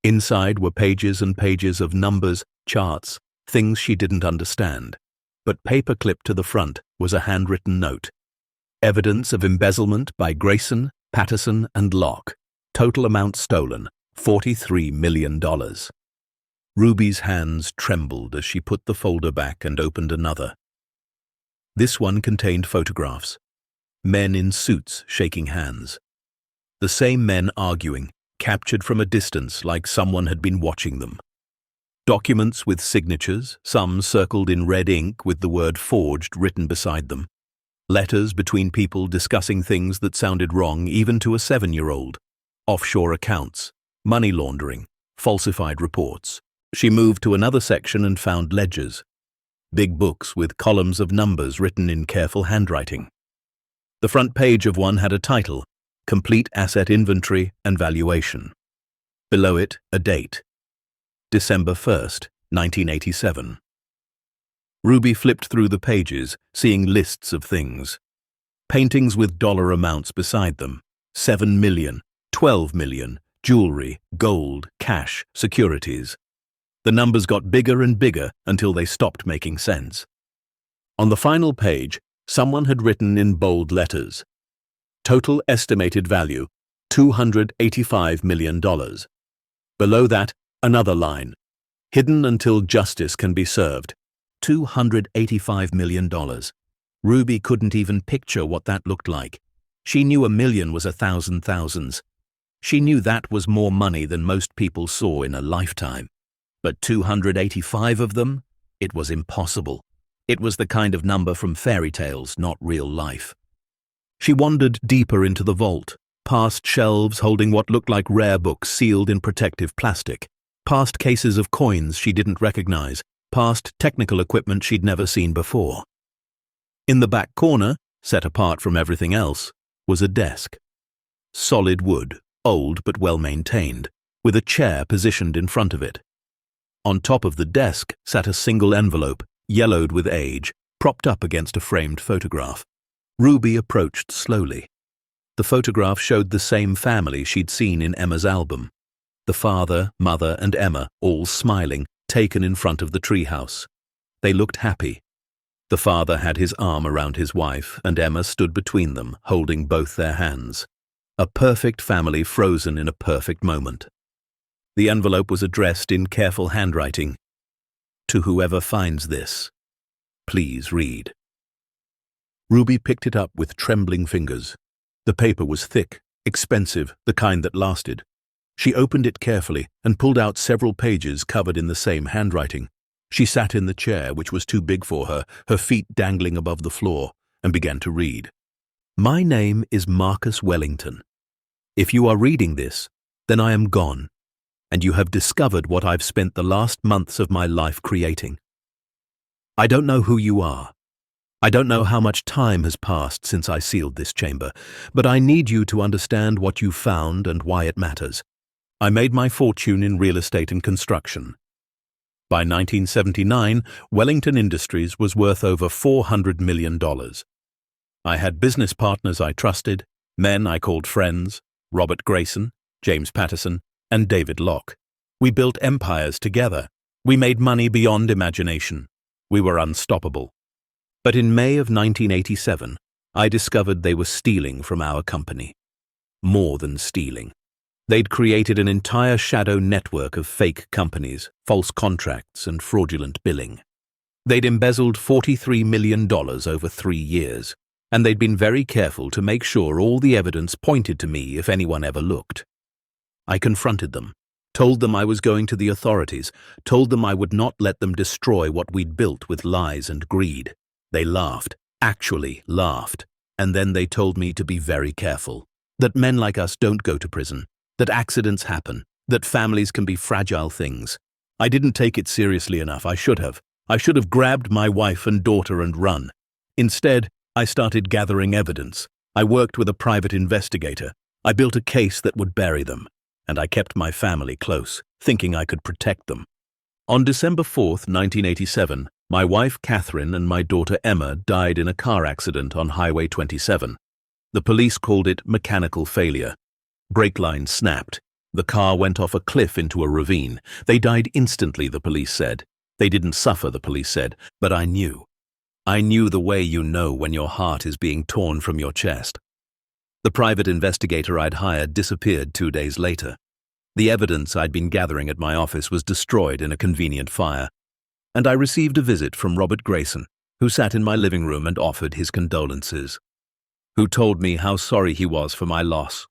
Inside were pages and pages of numbers, charts, things she didn't understand. But paper-clipped to the front was a handwritten note. Evidence of embezzlement by Grayson, Patterson and Locke. Total amount stolen, $43 million. Ruby's hands trembled as she put the folder back and opened another. This one contained photographs. Men in suits shaking hands. The same men arguing, captured from a distance like someone had been watching them. Documents with signatures, some circled in red ink with the word forged written beside them. Letters between people discussing things that sounded wrong even to a 7-year-old. Offshore accounts, money laundering, falsified reports. She moved to another section and found ledgers. Big books with columns of numbers written in careful handwriting. The front page of one had a title, Complete Asset Inventory and Valuation. Below it, a date. December 1st, 1987. Ruby flipped through the pages, seeing lists of things. Paintings with dollar amounts beside them. 7 million, 12 million, jewelry, gold, cash, securities. The numbers got bigger and bigger until they stopped making sense. On the final page, someone had written in bold letters, Total estimated value, $285 million. Below that, another line, Hidden until justice can be served, $285 million. Ruby couldn't even picture what that looked like. She knew a million was 1,000 thousands. She knew that was more money than most people saw in a lifetime. But 285 of them? It was impossible. It was the kind of number from fairy tales, not real life. She wandered deeper into the vault, past shelves holding what looked like rare books sealed in protective plastic, past cases of coins she didn't recognize, past technical equipment she'd never seen before. In the back corner, set apart from everything else, was a desk. Solid wood, old but well-maintained, with a chair positioned in front of it. On top of the desk sat a single envelope, yellowed with age, propped up against a framed photograph. Ruby approached slowly. The photograph showed the same family she'd seen in Emma's album. The father, mother, and Emma, all smiling, taken in front of the treehouse. They looked happy. The father had his arm around his wife, and Emma stood between them, holding both their hands. A perfect family frozen in a perfect moment. The envelope was addressed in careful handwriting. To whoever finds this, please read. Ruby picked it up with trembling fingers. The paper was thick, expensive, the kind that lasted. She opened it carefully and pulled out several pages covered in the same handwriting. She sat in the chair, which was too big for her, her feet dangling above the floor, and began to read. My name is Marcus Wellington. If you are reading this, then I am gone, and you have discovered what I've spent the last months of my life creating. I don't know who you are. I don't know how much time has passed since I sealed this chamber, but I need you to understand what you found and why it matters. I made my fortune in real estate and construction. By 1979, Wellington Industries was worth over $400 million. I had business partners I trusted, men I called friends, Robert Grayson, James Patterson, and David Locke. We built empires together. We made money beyond imagination. We were unstoppable. But in May of 1987, I discovered they were stealing from our company. More than stealing. They'd created an entire shadow network of fake companies, false contracts, and fraudulent billing. They'd embezzled $43 million over 3 years, and they'd been very careful to make sure all the evidence pointed to me if anyone ever looked. I confronted them, told them I was going to the authorities, told them I would not let them destroy what we'd built with lies and greed. They laughed, actually laughed, and then they told me to be very careful, that men like us don't go to prison, that accidents happen, that families can be fragile things. I didn't take it seriously enough. I should have. I should have grabbed my wife and daughter and run. Instead, I started gathering evidence. I worked with a private investigator. I built a case that would bury them, and I kept my family close, thinking I could protect them. On December 4th, 1987, my wife Catherine and my daughter Emma died in a car accident on Highway 27. The police called it mechanical failure. Brake lines snapped. The car went off a cliff into a ravine. They died instantly, the police said. They didn't suffer, the police said, but I knew. I knew the way you know when your heart is being torn from your chest. The private investigator I'd hired disappeared 2 days later. The evidence I'd been gathering at my office was destroyed in a convenient fire, and I received a visit from Robert Grayson, who sat in my living room and offered his condolences, who told me how sorry he was for my loss,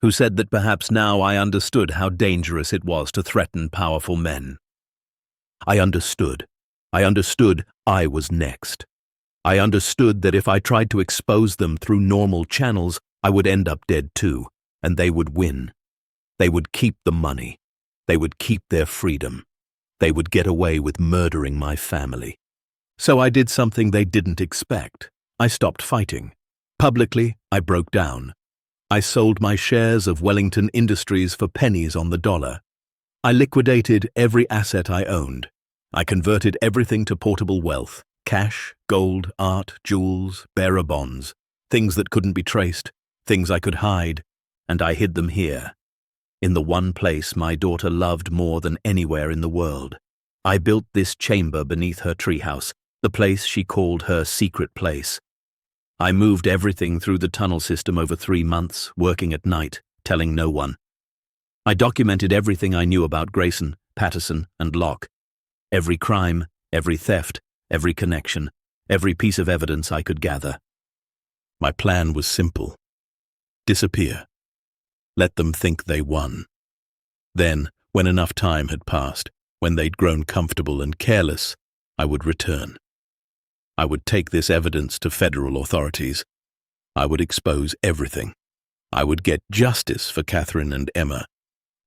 who said that perhaps now I understood how dangerous it was to threaten powerful men. I understood. I understood I was next. I understood that if I tried to expose them through normal channels, I would end up dead too, and they would win. They would keep the money. They would keep their freedom. They would get away with murdering my family. So I did something they didn't expect. I stopped fighting. Publicly, I broke down. I sold my shares of Wellington Industries for pennies on the dollar. I liquidated every asset I owned. I converted everything to portable wealth: cash, gold, art, jewels, bearer bonds, things that couldn't be traced, things I could hide, and I hid them here, in the one place my daughter loved more than anywhere in the world. I built this chamber beneath her treehouse, the place she called her secret place. I moved everything through the tunnel system over 3 months, working at night, telling no one. I documented everything I knew about Grayson, Patterson, and Locke. Every crime, every theft, every connection, every piece of evidence I could gather. My plan was simple. Disappear. Let them think they won. Then, when enough time had passed, when they'd grown comfortable and careless, I would return. I would take this evidence to federal authorities. I would expose everything. I would get justice for Catherine and Emma.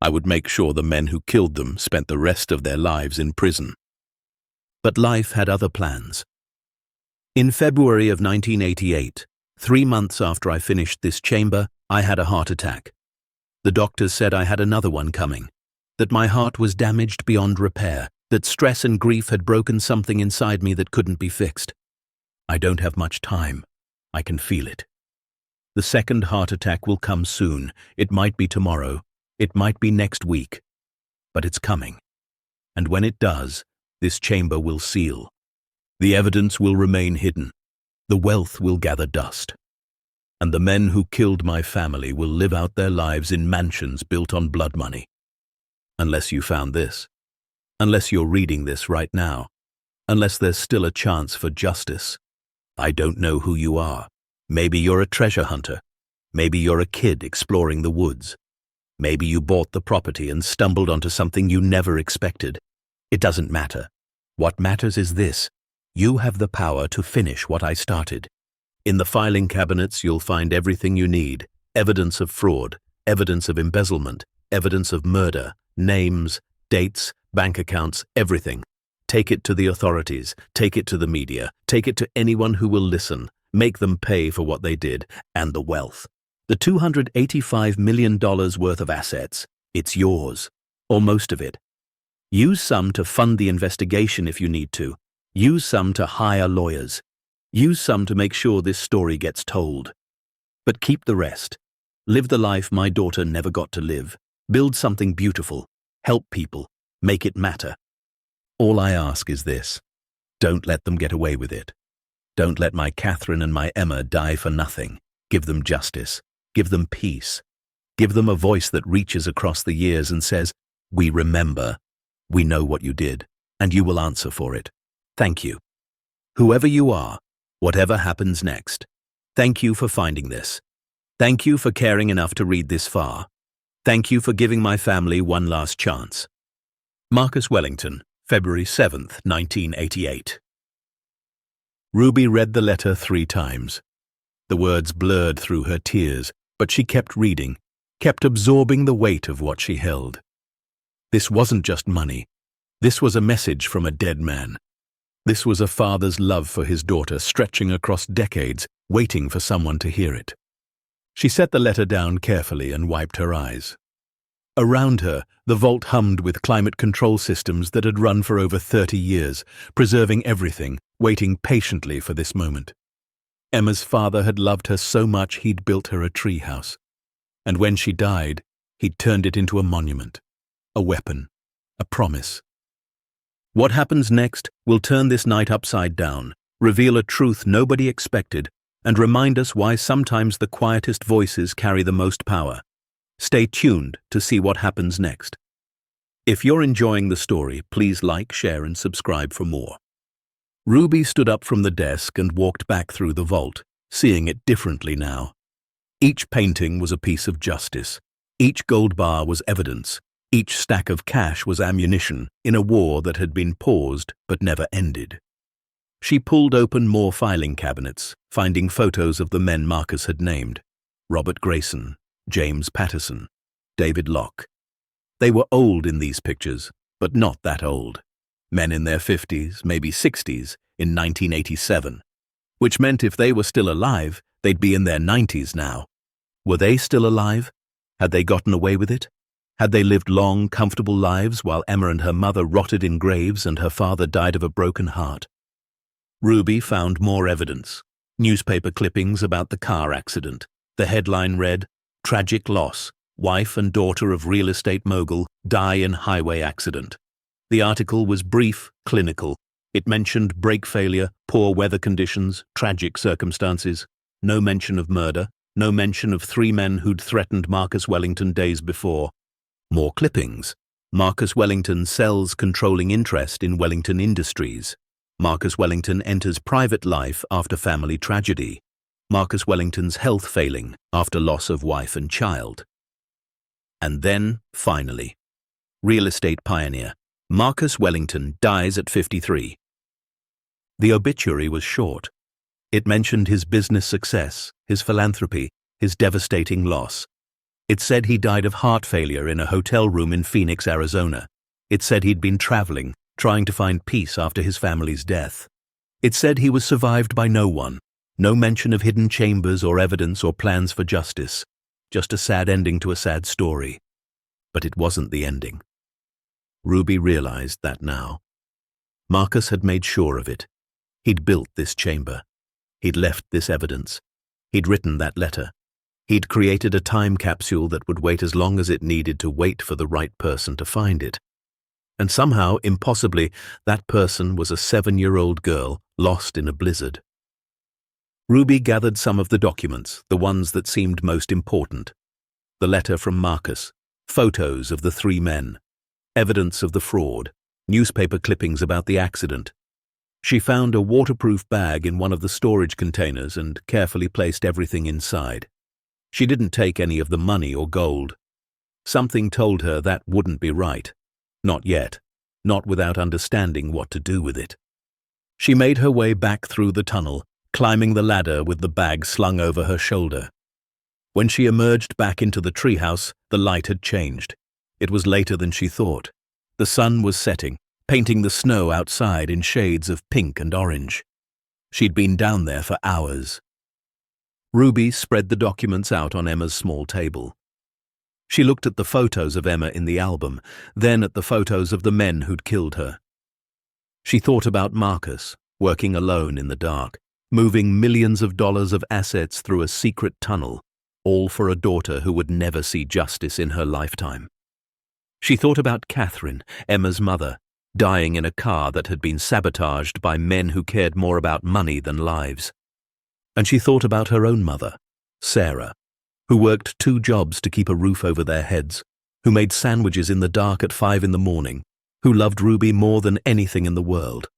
I would make sure the men who killed them spent the rest of their lives in prison. But life had other plans. In February of 1988, 3 months after I finished this chamber, I had a heart attack. The doctors said I had another one coming, that my heart was damaged beyond repair, that stress and grief had broken something inside me that couldn't be fixed. I don't have much time. I can feel it. The second heart attack will come soon. It might be tomorrow. It might be next week. But it's coming. And when it does, this chamber will seal. The evidence will remain hidden. The wealth will gather dust. And the men who killed my family will live out their lives in mansions built on blood money. Unless you found this. Unless you're reading this right now. Unless there's still a chance for justice. I don't know who you are. Maybe you're a treasure hunter. Maybe you're a kid exploring the woods. Maybe you bought the property and stumbled onto something you never expected. It doesn't matter. What matters is this. You have the power to finish what I started. In the filing cabinets, you'll find everything you need. Evidence of fraud, evidence of embezzlement, evidence of murder, names, dates, bank accounts, everything. Take it to the authorities, take it to the media, take it to anyone who will listen. Make them pay for what they did, and the wealth. The $285 million worth of assets, it's yours, or most of it. Use some to fund the investigation if you need to. Use some to hire lawyers. Use some to make sure this story gets told. But keep the rest. Live the life my daughter never got to live. Build something beautiful. Help people. Make it matter. All I ask is this. Don't let them get away with it. Don't let my Catherine and my Emma die for nothing. Give them justice. Give them peace. Give them a voice that reaches across the years and says, "We remember. We know what you did, and you will answer for it. Thank you. Whoever you are, whatever happens next, thank you for finding this. Thank you for caring enough to read this far. Thank you for giving my family one last chance." Marcus Wellington, February 7th, 1988. Ruby read the letter 3 times. The words blurred through her tears, but she kept reading, kept absorbing the weight of what she held. This wasn't just money. This was a message from a dead man. This was a father's love for his daughter stretching across decades, waiting for someone to hear it. She set the letter down carefully and wiped her eyes. Around her, the vault hummed with climate control systems that had run for over 30 years, preserving everything, waiting patiently for this moment. Emma's father had loved her so much he'd built her a treehouse. And when she died, he'd turned it into a monument, a weapon, a promise. What happens next will turn this night upside down, reveal a truth nobody expected, and remind us why sometimes the quietest voices carry the most power. Stay tuned to see what happens next. If you're enjoying the story, please like, share, and subscribe for more. Ruby stood up from the desk and walked back through the vault, seeing it differently now. Each painting was a piece of justice. Each gold bar was evidence. Each stack of cash was ammunition in a war that had been paused but never ended. She pulled open more filing cabinets, finding photos of the men Marcus had named: Robert Grayson, James Patterson, David Locke. They were old in these pictures, but not that old. Men in their 50s, maybe 60s, in 1987. Which meant if they were still alive, they'd be in their 90s now. Were they still alive? Had they gotten away with it? Had they lived long, comfortable lives while Emma and her mother rotted in graves and her father died of a broken heart? Ruby found more evidence. Newspaper clippings about the car accident. The headline read, "Tragic loss. Wife and daughter of real estate mogul die in highway accident." The article was brief, clinical. It mentioned brake failure, poor weather conditions, tragic circumstances. No mention of murder. No mention of 3 men who'd threatened Marcus Wellington days before. More clippings. Marcus Wellington sells controlling interest in Wellington Industries. Marcus Wellington enters private life after family tragedy. Marcus Wellington's health failing after loss of wife and child. And then, finally, real estate pioneer Marcus Wellington dies at 53. The obituary was short. It mentioned his business success, his philanthropy, his devastating loss. It said he died of heart failure in a hotel room in Phoenix, Arizona. It said he'd been traveling, trying to find peace after his family's death. It said he was survived by no one. No mention of hidden chambers or evidence or plans for justice. Just a sad ending to a sad story. But it wasn't the ending. Ruby realized that now. Marcus had made sure of it. He'd built this chamber. He'd left this evidence. He'd written that letter. He'd created a time capsule that would wait as long as it needed to wait for the right person to find it. And somehow, impossibly, that person was a 7-year-old girl lost in a blizzard. Ruby gathered some of the documents, the ones that seemed most important. The letter from Marcus, photos of the 3 men, evidence of the fraud, newspaper clippings about the accident. She found a waterproof bag in one of the storage containers and carefully placed everything inside. She didn't take any of the money or gold. Something told her that wouldn't be right. Not yet. Not without understanding what to do with it. She made her way back through the tunnel, climbing the ladder with the bag slung over her shoulder. When she emerged back into the treehouse, the light had changed. It was later than she thought. The sun was setting, painting the snow outside in shades of pink and orange. She'd been down there for hours. Ruby spread the documents out on Emma's small table. She looked at the photos of Emma in the album, then at the photos of the men who'd killed her. She thought about Marcus, working alone in the dark, moving millions of dollars of assets through a secret tunnel, all for a daughter who would never see justice in her lifetime. She thought about Catherine, Emma's mother, dying in a car that had been sabotaged by men who cared more about money than lives. And she thought about her own mother, Sarah, who worked 2 jobs to keep a roof over their heads, who made sandwiches in the dark at 5 in the morning, who loved Ruby more than anything in the world,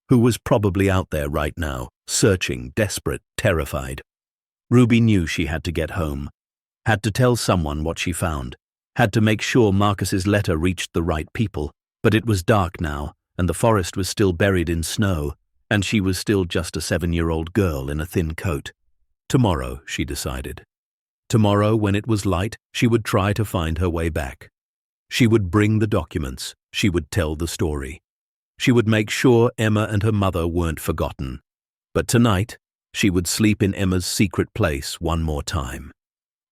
who was probably out there right now, searching, desperate, terrified. Ruby knew she had to get home, had to tell someone what she found, had to make sure Marcus's letter reached the right people, but it was dark now, and the forest was still buried in snow, and she was still just a 7-year-old girl in a thin coat. Tomorrow, she decided. Tomorrow, when it was light, she would try to find her way back. She would bring the documents. She would tell the story. She would make sure Emma and her mother weren't forgotten. But tonight, she would sleep in Emma's secret place one more time.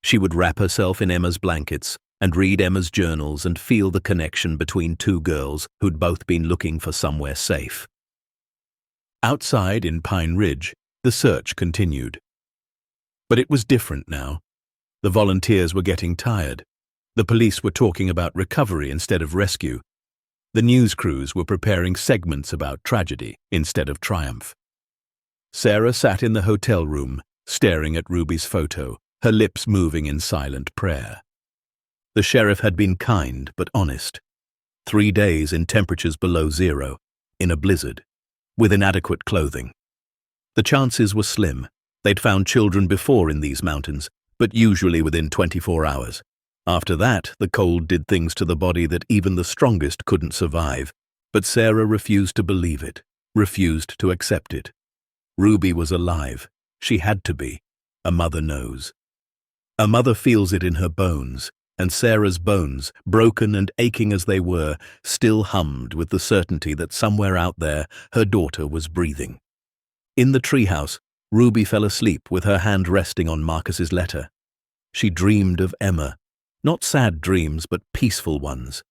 She would wrap herself in Emma's blankets and read Emma's journals and feel the connection between two girls who'd both been looking for somewhere safe. Outside in Pine Ridge, the search continued. But it was different now. The volunteers were getting tired. The police were talking about recovery instead of rescue. The news crews were preparing segments about tragedy instead of triumph. Sarah sat in the hotel room, staring at Ruby's photo, her lips moving in silent prayer. The sheriff had been kind but honest. 3 days in temperatures below zero, in a blizzard, with inadequate clothing. The chances were slim. They'd found children before in these mountains, but usually within 24 hours. After that, the cold did things to the body that even the strongest couldn't survive. But Sarah refused to believe it, refused to accept it. Ruby was alive. She had to be. A mother knows. A mother feels it in her bones, and Sarah's bones, broken and aching as they were, still hummed with the certainty that somewhere out there her daughter was breathing. In the treehouse, Ruby fell asleep with her hand resting on Marcus's letter. She dreamed of Emma. Not sad dreams, but peaceful ones.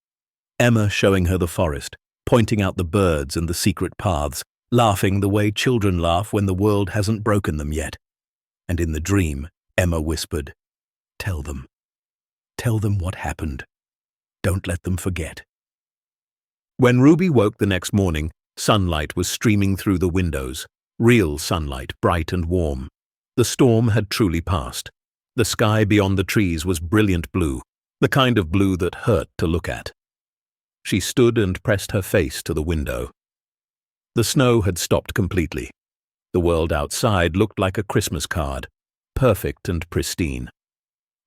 Emma showing her the forest, pointing out the birds and the secret paths, laughing the way children laugh when the world hasn't broken them yet. And in the dream, Emma whispered, "Tell them. Tell them what happened. Don't let them forget." When Ruby woke the next morning, sunlight was streaming through the windows, real sunlight, bright and warm. The storm had truly passed. The sky beyond the trees was brilliant blue, the kind of blue that hurt to look at. She stood and pressed her face to the window. The snow had stopped completely. The world outside looked like a Christmas card, perfect and pristine.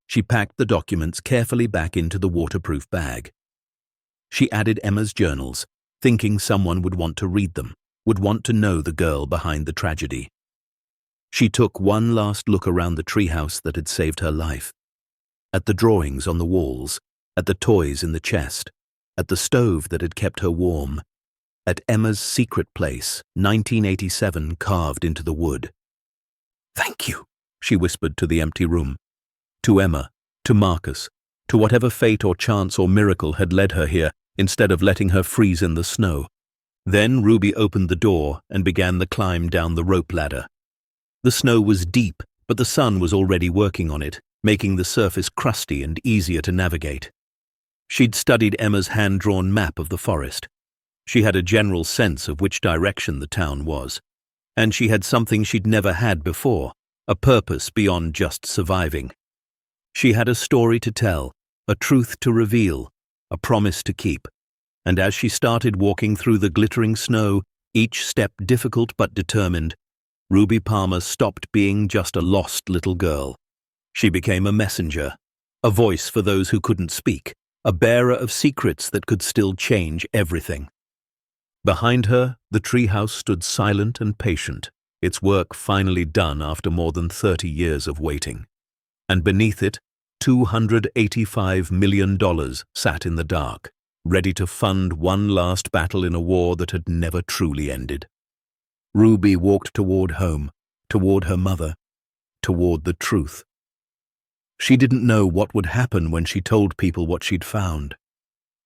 She packed the documents carefully back into the waterproof bag. She added Emma's journals, thinking someone would want to read them, would want to know the girl behind the tragedy. She took one last look around the treehouse that had saved her life. At the drawings on the walls, at the toys in the chest, at the stove that had kept her warm, at Emma's secret place, 1987 carved into the wood. "Thank you," she whispered to the empty room. To Emma, to Marcus, to whatever fate or chance or miracle had led her here instead of letting her freeze in the snow. Then Ruby opened the door and began the climb down the rope ladder. The snow was deep, but the sun was already working on it, making the surface crusty and easier to navigate. She'd studied Emma's hand-drawn map of the forest. She had a general sense of which direction the town was. And she had something she'd never had before, a purpose beyond just surviving. She had a story to tell, a truth to reveal, a promise to keep. And as she started walking through the glittering snow, each step difficult but determined, Ruby Palmer stopped being just a lost little girl. She became a messenger, a voice for those who couldn't speak, a bearer of secrets that could still change everything. Behind her, the treehouse stood silent and patient, its work finally done after more than 30 years of waiting. And beneath it, $285 million sat in the dark, ready to fund one last battle in a war that had never truly ended. Ruby walked toward home, toward her mother, toward the truth. She didn't know what would happen when she told people what she'd found.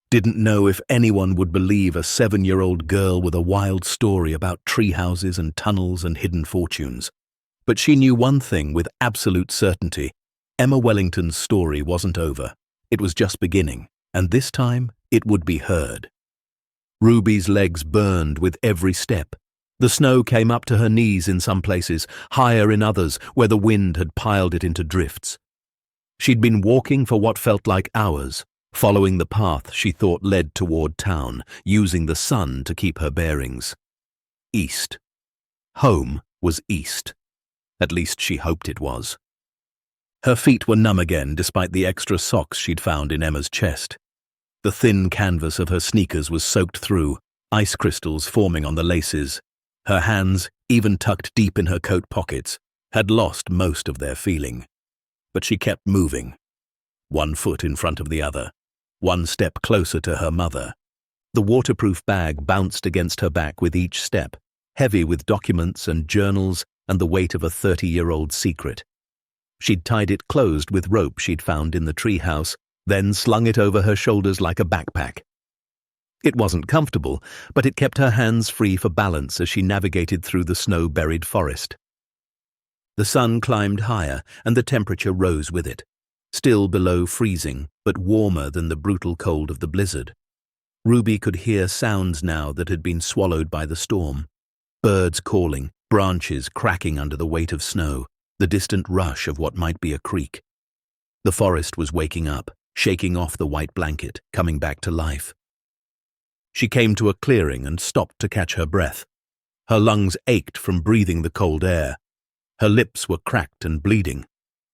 Didn't know if anyone would believe a 7-year-old girl with a wild story about tree houses and tunnels and hidden fortunes. But she knew one thing with absolute certainty. Emma Wellington's story wasn't over. It was just beginning, and this time it would be heard. Ruby's legs burned with every step. The snow came up to her knees in some places, higher in others where the wind had piled it into drifts. She'd been walking for what felt like hours, following the path she thought led toward town, using the sun to keep her bearings. East. Home was east. At least she hoped it was. Her feet were numb again despite the extra socks she'd found in Emma's chest. The thin canvas of her sneakers was soaked through, ice crystals forming on the laces. Her hands, even tucked deep in her coat pockets, had lost most of their feeling. But she kept moving, one foot in front of the other, one step closer to her mother. The waterproof bag bounced against her back with each step, heavy with documents and journals and the weight of a 30-year-old secret. She'd tied it closed with rope she'd found in the treehouse, then slung it over her shoulders like a backpack. It wasn't comfortable, but it kept her hands free for balance as she navigated through the snow-buried forest. The sun climbed higher, and the temperature rose with it, still below freezing, but warmer than the brutal cold of the blizzard. Ruby could hear sounds now that had been swallowed by the storm. Birds calling, branches cracking under the weight of snow, the distant rush of what might be a creek. The forest was waking up, shaking off the white blanket, coming back to life. She came to a clearing and stopped to catch her breath. Her lungs ached from breathing the cold air. Her lips were cracked and bleeding.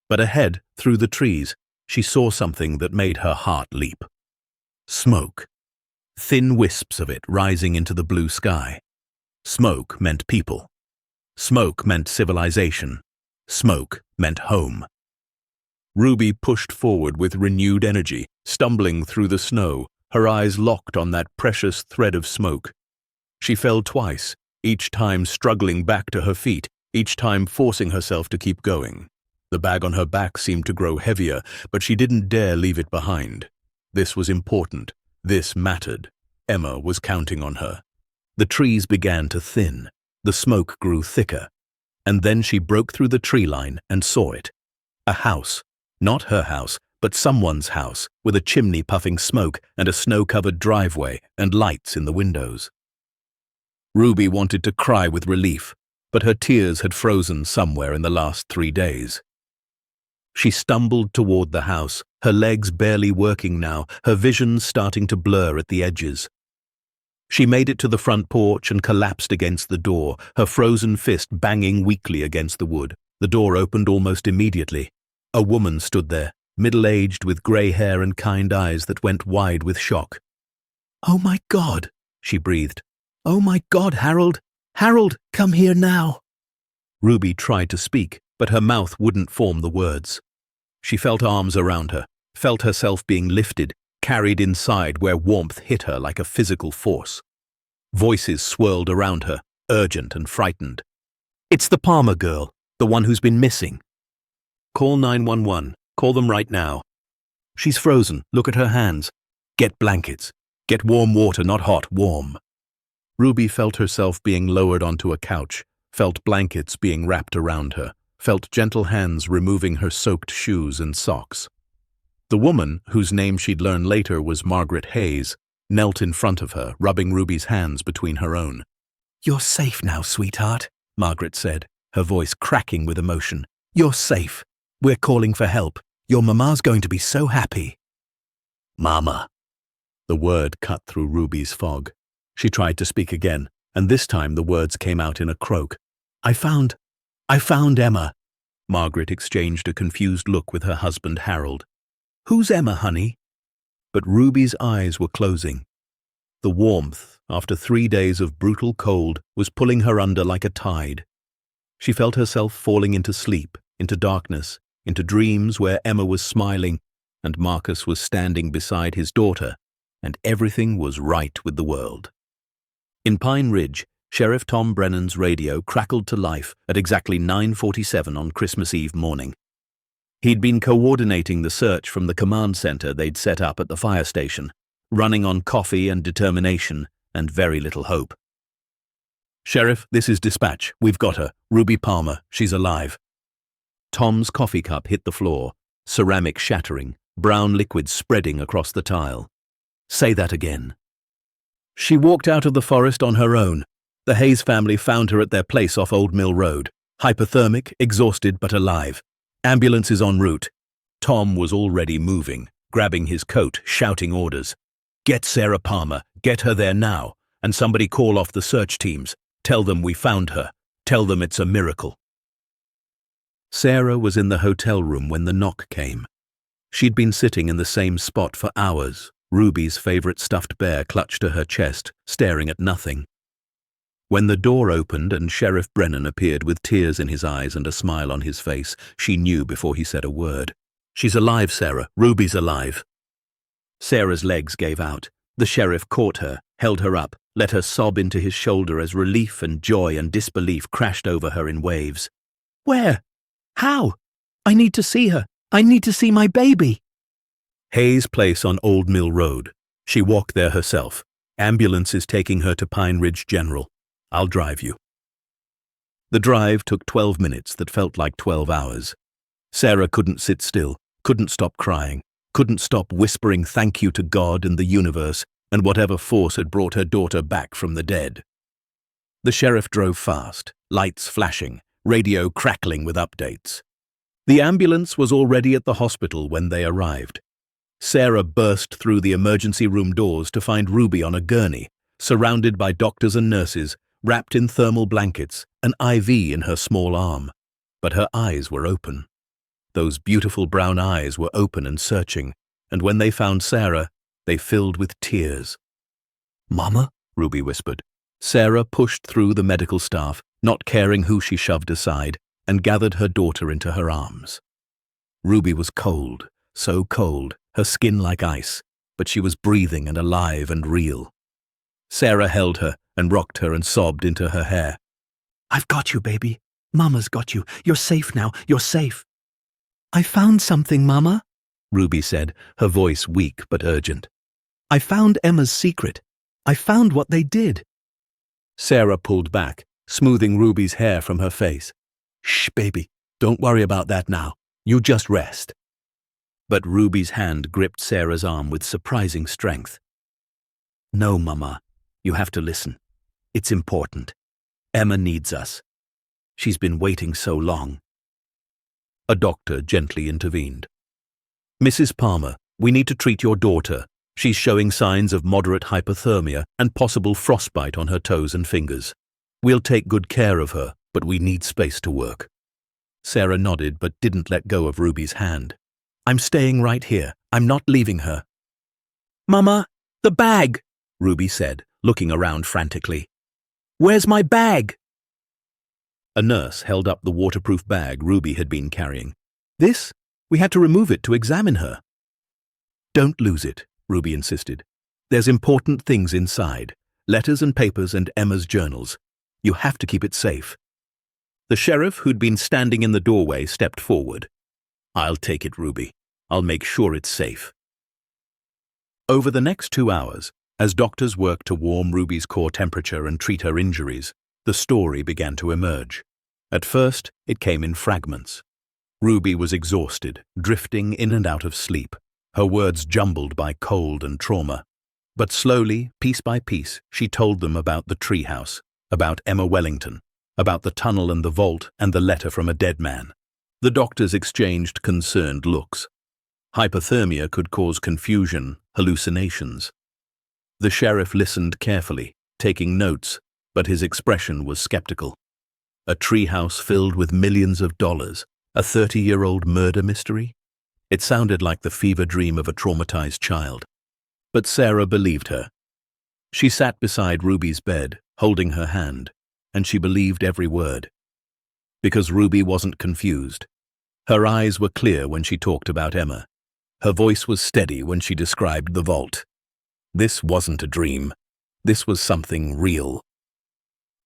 But ahead, through the trees, she saw something that made her heart leap. Smoke. Thin wisps of it rising into the blue sky. Smoke meant people. Smoke meant civilization. Smoke meant home. Ruby pushed forward with renewed energy, stumbling through the snow, her eyes locked on that precious thread of smoke. She fell twice, each time struggling back to her feet, each time forcing herself to keep going. The bag on her back seemed to grow heavier, but she didn't dare leave it behind. This was important. This mattered. Emma was counting on her. The trees began to thin. The smoke grew thicker. And then she broke through the tree line and saw it. A house. Not her house, but someone's house, with a chimney puffing smoke and a snow-covered driveway and lights in the windows. Ruby wanted to cry with relief, but her tears had frozen somewhere in the last 3 days. She stumbled toward the house, her legs barely working now, her vision starting to blur at the edges. She made it to the front porch and collapsed against the door, her frozen fist banging weakly against the wood. The door opened almost immediately. A woman stood there, middle-aged with grey hair and kind eyes that went wide with shock. "Oh my God," she breathed. "Oh my God, Harold! Harold, come here now!" Ruby tried to speak, but her mouth wouldn't form the words. She felt arms around her, felt herself being lifted, carried inside where warmth hit her like a physical force. Voices swirled around her, urgent and frightened. "It's the Palmer girl, the one who's been missing. Call 911. Call them right now. She's frozen. Look at her hands. Get blankets. Get warm water, not hot, warm." Ruby felt herself being lowered onto a couch, felt blankets being wrapped around her, felt gentle hands removing her soaked shoes and socks. The woman, whose name she'd learn later was Margaret Hayes, knelt in front of her, rubbing Ruby's hands between her own. "You're safe now, sweetheart," Margaret said, her voice cracking with emotion. "You're safe. We're calling for help. Your mama's going to be so happy." "Mama." The word cut through Ruby's fog. She tried to speak again, and this time the words came out in a croak. I found Emma." Margaret exchanged a confused look with her husband Harold. "Who's Emma, honey?" But Ruby's eyes were closing. The warmth, after 3 days of brutal cold, was pulling her under like a tide. She felt herself falling into sleep, into darkness, into dreams where Emma was smiling, and Marcus was standing beside his daughter, and everything was right with the world. In Pine Ridge, Sheriff Tom Brennan's radio crackled to life at exactly 9:47 on Christmas Eve morning. He'd been coordinating the search from the command center they'd set up at the fire station, running on coffee and determination and very little hope. "Sheriff, this is dispatch. We've got her. Ruby Palmer. She's alive." Tom's coffee cup hit the floor, ceramic shattering, brown liquid spreading across the tile. "Say that again." "She walked out of the forest on her own. The Hayes family found her at their place off Old Mill Road. Hypothermic, exhausted but alive. Ambulance is en route." Tom was already moving, grabbing his coat, shouting orders. "Get Sarah Palmer. Get her there now. And somebody call off the search teams. Tell them we found her. Tell them it's a miracle." Sarah was in the hotel room when the knock came. She'd been sitting in the same spot for hours, Ruby's favorite stuffed bear clutched to her chest, staring at nothing. When the door opened and Sheriff Brennan appeared with tears in his eyes and a smile on his face, she knew before he said a word. "She's alive, Sarah. Ruby's alive." Sarah's legs gave out. The sheriff caught her, held her up, let her sob into his shoulder as relief and joy and disbelief crashed over her in waves. "Where? How? I need to see her. I need to see my baby." Hayes Place on Old Mill Road. She walked there herself. Ambulance is taking her to Pine Ridge General. I'll drive you. The drive took 12 minutes that felt like 12 hours. Sarah couldn't sit still, couldn't stop crying, couldn't stop whispering thank you to God and the universe and whatever force had brought her daughter back from the dead. The sheriff drove fast, lights flashing, radio crackling with updates. The ambulance was already at the hospital when they arrived. Sarah burst through the emergency room doors to find Ruby on a gurney, surrounded by doctors and nurses, wrapped in thermal blankets, an IV in her small arm. But her eyes were open. Those beautiful brown eyes were open and searching, and when they found Sarah, they filled with tears. "Mama?" Ruby whispered. Sarah pushed through the medical staff, not caring who she shoved aside, and gathered her daughter into her arms. Ruby was cold, so cold, her skin like ice, but she was breathing and alive and real. Sarah held her and rocked her and sobbed into her hair. "I've got you, baby. Mama's got you. You're safe now. You're safe." "I found something, Mama," Ruby said, her voice weak but urgent. "I found Emma's secret. I found what they did." Sarah pulled back, smoothing Ruby's hair from her face. "Shh, baby. Don't worry about that now. You just rest." But Ruby's hand gripped Sarah's arm with surprising strength. "No, Mama. You have to listen. It's important. Emma needs us. She's been waiting so long." A doctor gently intervened. "Mrs. Palmer, we need to treat your daughter. She's showing signs of moderate hypothermia and possible frostbite on her toes and fingers. We'll take good care of her, but we need space to work." Sarah nodded but didn't let go of Ruby's hand. "I'm staying right here. I'm not leaving her." "Mama, the bag," Ruby said, looking around frantically. "Where's my bag?" A nurse held up the waterproof bag Ruby had been carrying. "This? We had to remove it to examine her." "Don't lose it," Ruby insisted. "There's important things inside, letters and papers and Emma's journals. You have to keep it safe." The sheriff, who'd been standing in the doorway, stepped forward. "I'll take it, Ruby. I'll make sure it's safe." Over the next 2 hours, as doctors worked to warm Ruby's core temperature and treat her injuries, the story began to emerge. At first, it came in fragments. Ruby was exhausted, drifting in and out of sleep, her words jumbled by cold and trauma. But slowly, piece by piece, she told them about the treehouse, about Emma Wellington, about the tunnel and the vault and the letter from a dead man. The doctors exchanged concerned looks. Hypothermia could cause confusion, hallucinations. The sheriff listened carefully, taking notes, but his expression was skeptical. A treehouse filled with millions of dollars, a 30-year-old murder mystery? It sounded like the fever dream of a traumatized child. But Sarah believed her. She sat beside Ruby's bed, holding her hand, and she believed every word. Because Ruby wasn't confused. Her eyes were clear when she talked about Emma. Her voice was steady when she described the vault. This wasn't a dream. This was something real.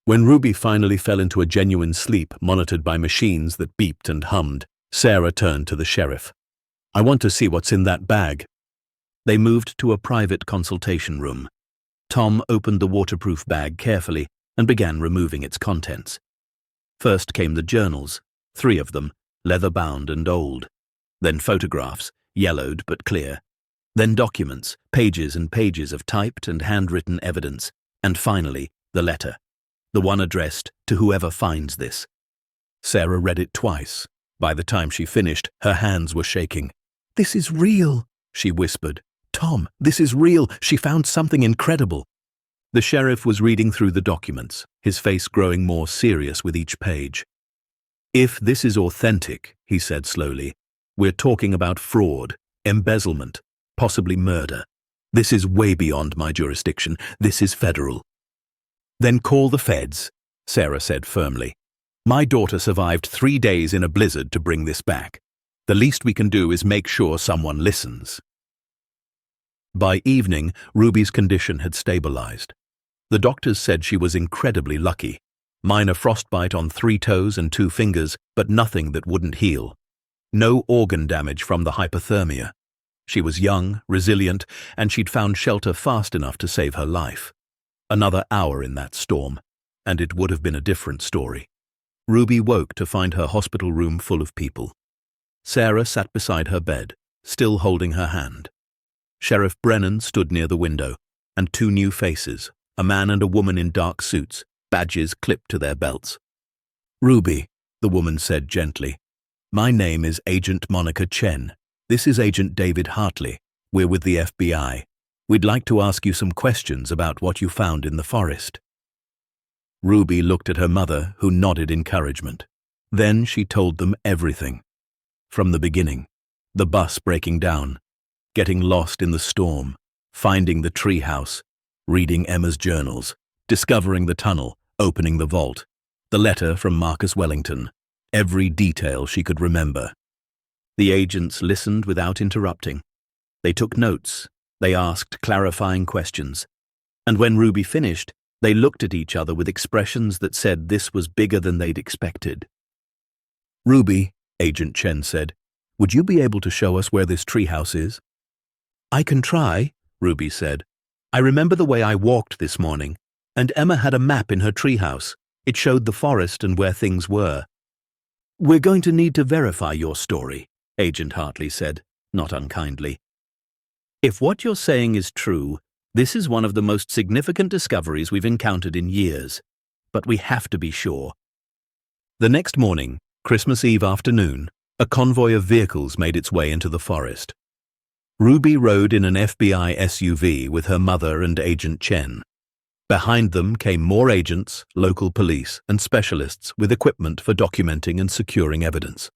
When Ruby finally fell into a genuine sleep monitored by machines that beeped and hummed, Sarah turned to the sheriff. "I want to see what's in that bag." They moved to a private consultation room. Tom opened the waterproof bag carefully and began removing its contents. First came the journals, 3 of them, leather-bound and old. Then photographs, yellowed but clear. Then documents, pages and pages of typed and handwritten evidence. And finally, the letter. The one addressed to whoever finds this. Sarah read it twice. By the time she finished, her hands were shaking. "This is real," she whispered. "Tom, this is real. She found something incredible." The sheriff was reading through the documents, his face growing more serious with each page. "If this is authentic," he said slowly, "we're talking about fraud, embezzlement, possibly murder. This is way beyond my jurisdiction. This is federal." "Then call the feds," Sarah said firmly. "My daughter survived 3 days in a blizzard to bring this back. The least we can do is make sure someone listens." By evening, Ruby's condition had stabilized. The doctors said she was incredibly lucky. Minor frostbite on 3 toes and 2 fingers, but nothing that wouldn't heal. No organ damage from the hypothermia. She was young, resilient, and she'd found shelter fast enough to save her life. Another hour in that storm, and it would have been a different story. Ruby woke to find her hospital room full of people. Sarah sat beside her bed, still holding her hand. Sheriff Brennan stood near the window, and two new faces, a man and a woman in dark suits, badges clipped to their belts. "Ruby," the woman said gently, "my name is Agent Monica Chen. This is Agent David Hartley. We're with the FBI. We'd like to ask you some questions about what you found in the forest." Ruby looked at her mother, who nodded encouragement. Then she told them everything. From the beginning, the bus breaking down, getting lost in the storm, finding the treehouse, reading Emma's journals, discovering the tunnel, opening the vault, the letter from Marcus Wellington, every detail she could remember. The agents listened without interrupting. They took notes, they asked clarifying questions, and when Ruby finished, they looked at each other with expressions that said this was bigger than they'd expected. "Ruby," Agent Chen said, "would you be able to show us where this treehouse is?" "I can try," Ruby said. "I remember the way I walked this morning, and Emma had a map in her treehouse. It showed the forest and where things were." "We're going to need to verify your story," Agent Hartley said, not unkindly. "If what you're saying is true, this is one of the most significant discoveries we've encountered in years. But we have to be sure." The next morning, Christmas Eve afternoon, a convoy of vehicles made its way into the forest. Ruby rode in an FBI SUV with her mother and Agent Chen. Behind them came more agents, local police, and specialists with equipment for documenting and securing evidence.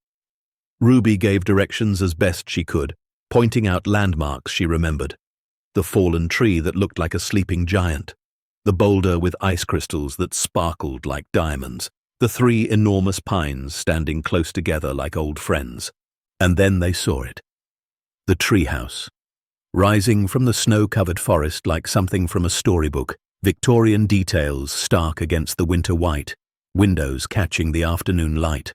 Ruby gave directions as best she could, pointing out landmarks she remembered. The fallen tree that looked like a sleeping giant, the boulder with ice crystals that sparkled like diamonds, the three enormous pines standing close together like old friends. And then they saw it. The treehouse. Rising from the snow-covered forest like something from a storybook, Victorian details stark against the winter white, windows catching the afternoon light.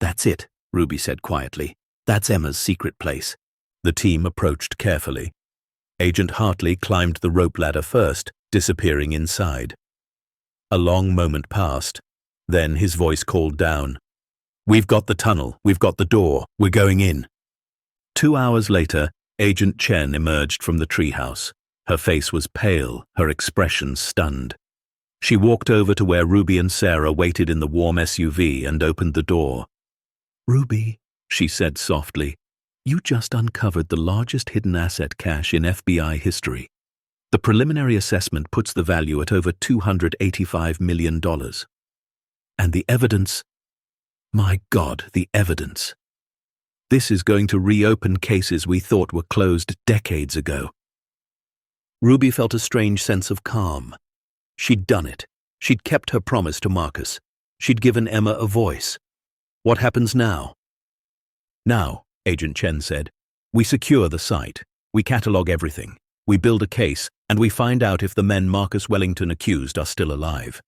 "That's it," Ruby said quietly. "That's Emma's secret place." The team approached carefully. Agent Hartley climbed the rope ladder first, disappearing inside. A long moment passed. Then his voice called down. "We've got the tunnel, we've got the door, we're going in." 2 hours later, Agent Chen emerged from the treehouse. Her face was pale, her expression stunned. She walked over to where Ruby and Sarah waited in the warm SUV and opened the door. "Ruby," she said softly, "you just uncovered the largest hidden asset cache in FBI history. The preliminary assessment puts the value at over $285 million. And the evidence, my God, the evidence. This is going to reopen cases we thought were closed decades ago." Ruby felt a strange sense of calm. She'd done it. She'd kept her promise to Marcus. She'd given Emma a voice. What happens now? "Now," Agent Chen said, "we secure the site. We catalog everything. We build a case, and we find out if the men Marcus Wellington accused are still alive."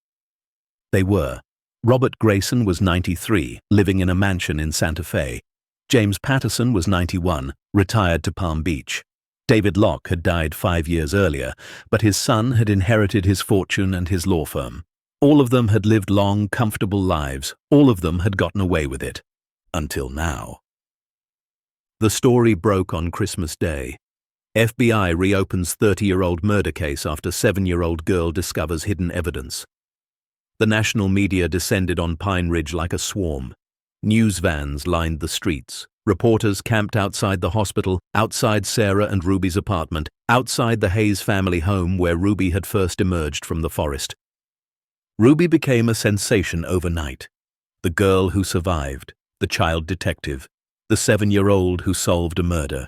They were. Robert Grayson was 93, living in a mansion in Santa Fe. James Patterson was 91, retired to Palm Beach. David Locke had died 5 years earlier, but his son had inherited his fortune and his law firm. All of them had lived long, comfortable lives. All of them had gotten away with it. Until now. The story broke on Christmas Day. FBI reopens 30-year-old murder case after 7-year-old girl discovers hidden evidence. The national media descended on Pine Ridge like a swarm. News vans lined the streets. Reporters camped outside the hospital, outside Sarah and Ruby's apartment, outside the Hayes family home where Ruby had first emerged from the forest. Ruby became a sensation overnight. The girl who survived, the child detective, the 7-year-old who solved a murder.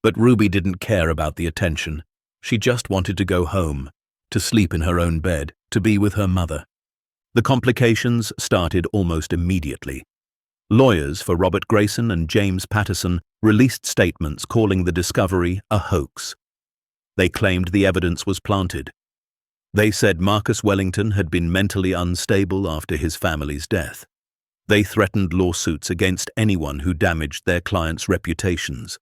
But Ruby didn't care about the attention. She just wanted to go home, to sleep in her own bed, to be with her mother. The complications started almost immediately. Lawyers for Robert Grayson and James Patterson released statements calling the discovery a hoax. They claimed the evidence was planted. They said Marcus Wellington had been mentally unstable after his family's death. They threatened lawsuits against anyone who damaged their clients' reputations.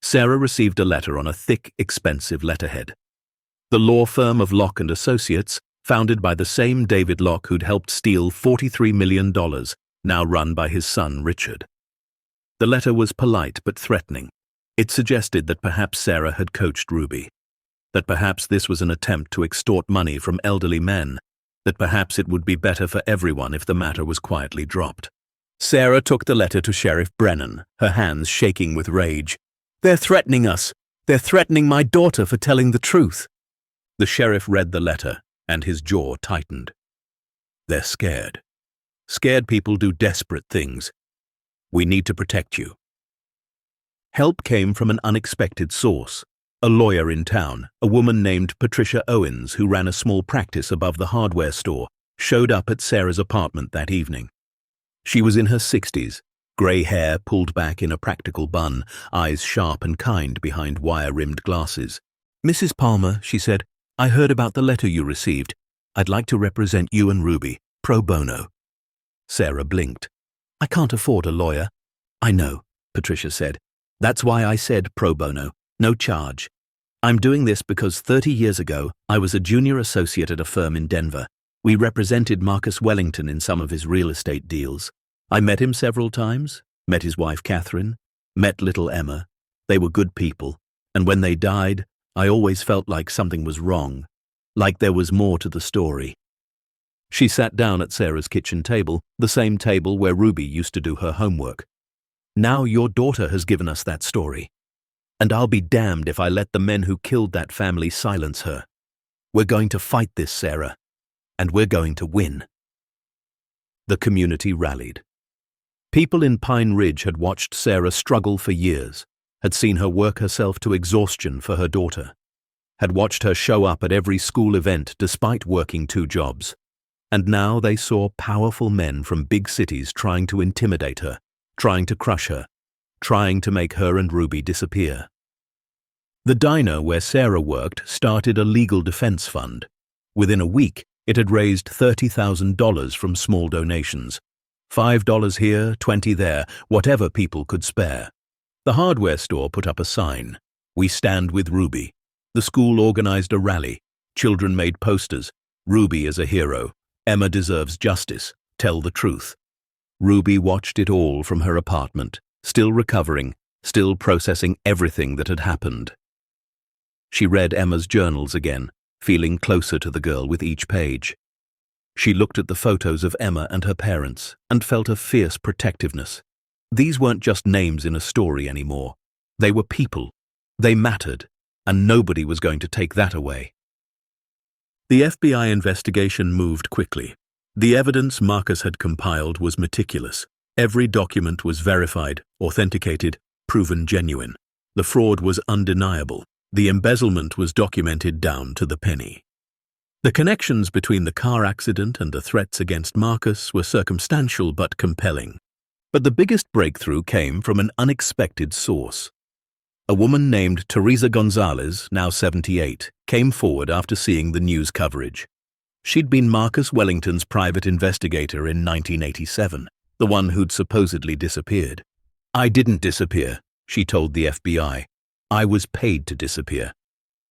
Sarah received a letter on a thick, expensive letterhead. The law firm of Locke and Associates, founded by the same David Locke who'd helped steal $43 million, now run by his son Richard. The letter was polite but threatening. It suggested that perhaps Sarah had coached Ruby, that perhaps this was an attempt to extort money from elderly men, that perhaps it would be better for everyone if the matter was quietly dropped. Sarah took the letter to Sheriff Brennan, her hands shaking with rage. "They're threatening us. They're threatening my daughter for telling the truth." The sheriff read the letter, and his jaw tightened. "They're scared. Scared people do desperate things. We need to protect you." Help came from an unexpected source. A lawyer in town, a woman named Patricia Owens, who ran a small practice above the hardware store, showed up at Sarah's apartment that evening. She was in her 60s, grey hair pulled back in a practical bun, eyes sharp and kind behind wire-rimmed glasses. "Mrs. Palmer," she said, "I heard about the letter you received. I'd like to represent you and Ruby, pro bono." Sarah blinked. "I can't afford a lawyer." "I know," Patricia said. "That's why I said pro bono, no charge. I'm doing this because 30 years ago, I was a junior associate at a firm in Denver. We represented Marcus Wellington in some of his real estate deals. I met him several times, met his wife Catherine, met little Emma. They were good people, and when they died, I always felt like something was wrong, like there was more to the story." She sat down at Sarah's kitchen table, the same table where Ruby used to do her homework. "Now your daughter has given us that story. And I'll be damned if I let the men who killed that family silence her. We're going to fight this, Sarah, and we're going to win." The community rallied. People in Pine Ridge had watched Sarah struggle for years, had seen her work herself to exhaustion for her daughter, had watched her show up at every school event despite working 2 jobs. And now they saw powerful men from big cities trying to intimidate her, trying to crush her, trying to make her and Ruby disappear. The diner where Sarah worked started a legal defense fund. Within a week, it had raised $30,000 from small donations. $5 here, $20 there, whatever people could spare. The hardware store put up a sign, "We stand with Ruby." The school organized a rally. Children made posters. "Ruby is a hero. Emma deserves justice. Tell the truth." Ruby watched it all from her apartment, still recovering, still processing everything that had happened. She read Emma's journals again, feeling closer to the girl with each page. She looked at the photos of Emma and her parents and felt a fierce protectiveness. These weren't just names in a story anymore. They were people. They mattered, and nobody was going to take that away. The FBI investigation moved quickly. The evidence Marcus had compiled was meticulous. Every document was verified, authenticated, proven genuine. The fraud was undeniable. The embezzlement was documented down to the penny. The connections between the car accident and the threats against Marcus were circumstantial but compelling. But the biggest breakthrough came from an unexpected source. A woman named Teresa Gonzalez, now 78, came forward after seeing the news coverage. She'd been Marcus Wellington's private investigator in 1987, the one who'd supposedly disappeared. "I didn't disappear," she told the FBI. "I was paid to disappear.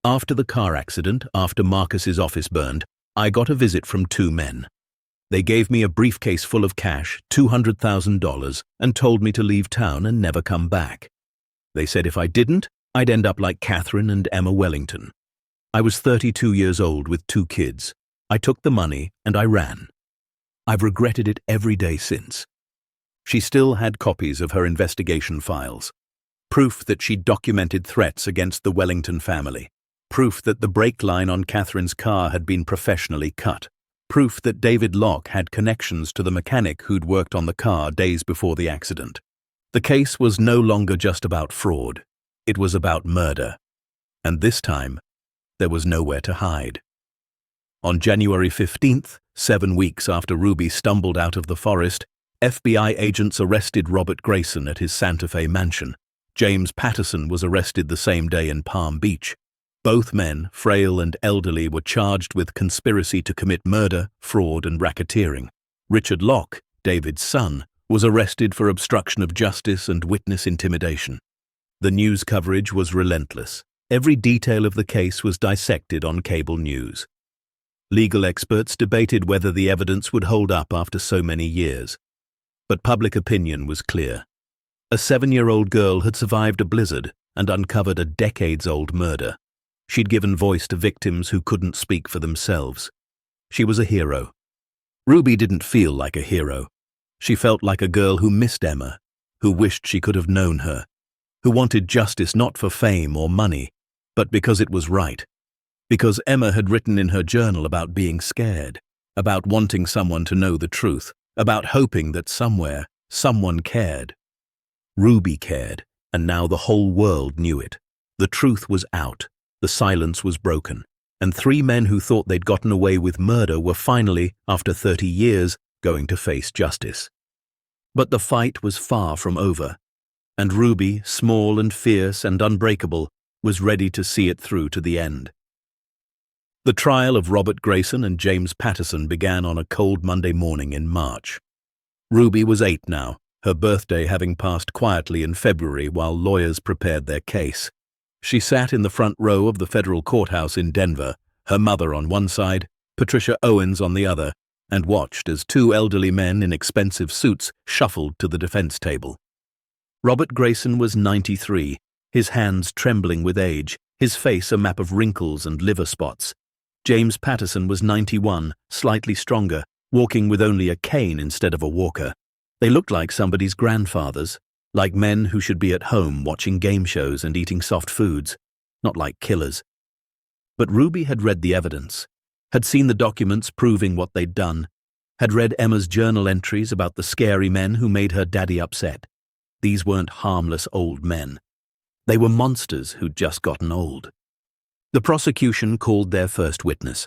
After the car accident, after Marcus's office burned, I got a visit from 2 men. They gave me a briefcase full of cash, $200,000, and told me to leave town and never come back. They said if I didn't, I'd end up like Catherine and Emma Wellington. I was 32 years old with 2 kids. I took the money and I ran. I've regretted it every day since." She still had copies of her investigation files. Proof that she'd documented threats against the Wellington family. Proof that the brake line on Catherine's car had been professionally cut. Proof that David Locke had connections to the mechanic who'd worked on the car days before the accident. The case was no longer just about fraud. It was about murder. And this time, there was nowhere to hide. On January 15th, 7 weeks after Ruby stumbled out of the forest, FBI agents arrested Robert Grayson at his Santa Fe mansion. James Patterson was arrested the same day in Palm Beach. Both men, frail and elderly, were charged with conspiracy to commit murder, fraud, and racketeering. Richard Locke, David's son, was arrested for obstruction of justice and witness intimidation. The news coverage was relentless. Every detail of the case was dissected on cable news. Legal experts debated whether the evidence would hold up after so many years. But public opinion was clear. A 7-year-old girl had survived a blizzard and uncovered a decades-old murder. She'd given voice to victims who couldn't speak for themselves. She was a hero. Ruby didn't feel like a hero. She felt like a girl who missed Emma, who wished she could have known her, who wanted justice not for fame or money, but because it was right. Because Emma had written in her journal about being scared, about wanting someone to know the truth, about hoping that somewhere, someone cared. Ruby cared, and now the whole world knew it. The truth was out, the silence was broken, and 3 men who thought they'd gotten away with murder were finally, after 30 years, going to face justice. But the fight was far from over, and Ruby, small and fierce and unbreakable, was ready to see it through to the end. The trial of Robert Grayson and James Patterson began on a cold Monday morning in March. Ruby was 8 now, her birthday having passed quietly in February while lawyers prepared their case. She sat in the front row of the federal courthouse in Denver, her mother on one side, Patricia Owens on the other, and watched as 2 elderly men in expensive suits shuffled to the defense table. Robert Grayson was 93, his hands trembling with age, his face a map of wrinkles and liver spots. James Patterson was 91, slightly stronger, walking with only a cane instead of a walker. They looked like somebody's grandfathers, like men who should be at home watching game shows and eating soft foods, not like killers. But Ruby had read the evidence, had seen the documents proving what they'd done, had read Emma's journal entries about the scary men who made her daddy upset. These weren't harmless old men. They were monsters who'd just gotten old. The prosecution called their first witness.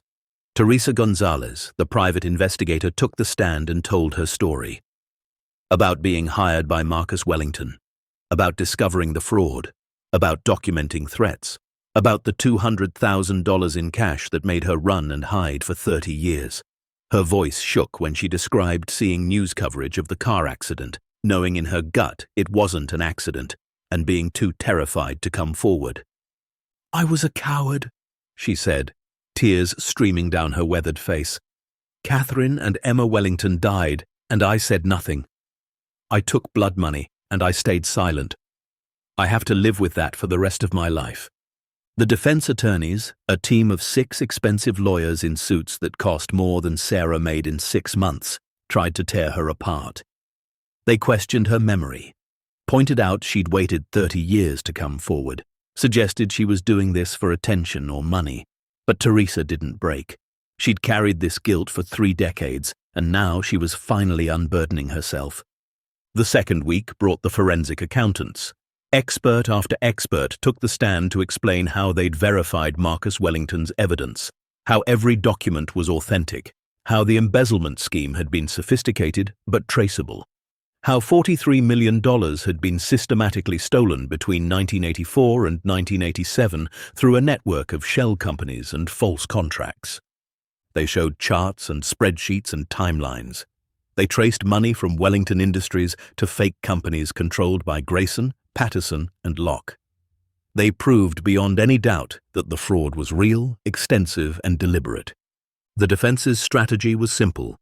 Teresa Gonzalez, the private investigator, took the stand and told her story. About being hired by Marcus Wellington, about discovering the fraud, about documenting threats, about the $200,000 in cash that made her run and hide for 30 years. Her voice shook when she described seeing news coverage of the car accident, knowing in her gut it wasn't an accident, and being too terrified to come forward. "I was a coward," she said, tears streaming down her weathered face. "Catherine and Emma Wellington died, and I said nothing. I took blood money, and I stayed silent. I have to live with that for the rest of my life." The defense attorneys, a team of 6 expensive lawyers in suits that cost more than Sarah made in 6 months, tried to tear her apart. They questioned her memory, pointed out she'd waited 30 years to come forward, suggested she was doing this for attention or money. But Teresa didn't break. She'd carried this guilt for 3 decades, and now she was finally unburdening herself. The second week brought the forensic accountants. Expert after expert took the stand to explain how they'd verified Marcus Wellington's evidence, how every document was authentic, how the embezzlement scheme had been sophisticated but traceable, how $43 million had been systematically stolen between 1984 and 1987 through a network of shell companies and false contracts. They showed charts and spreadsheets and timelines. They traced money from Wellington Industries to fake companies controlled by Grayson, Patterson, and Locke. They proved beyond any doubt that the fraud was real, extensive, and deliberate. The defense's strategy was simple.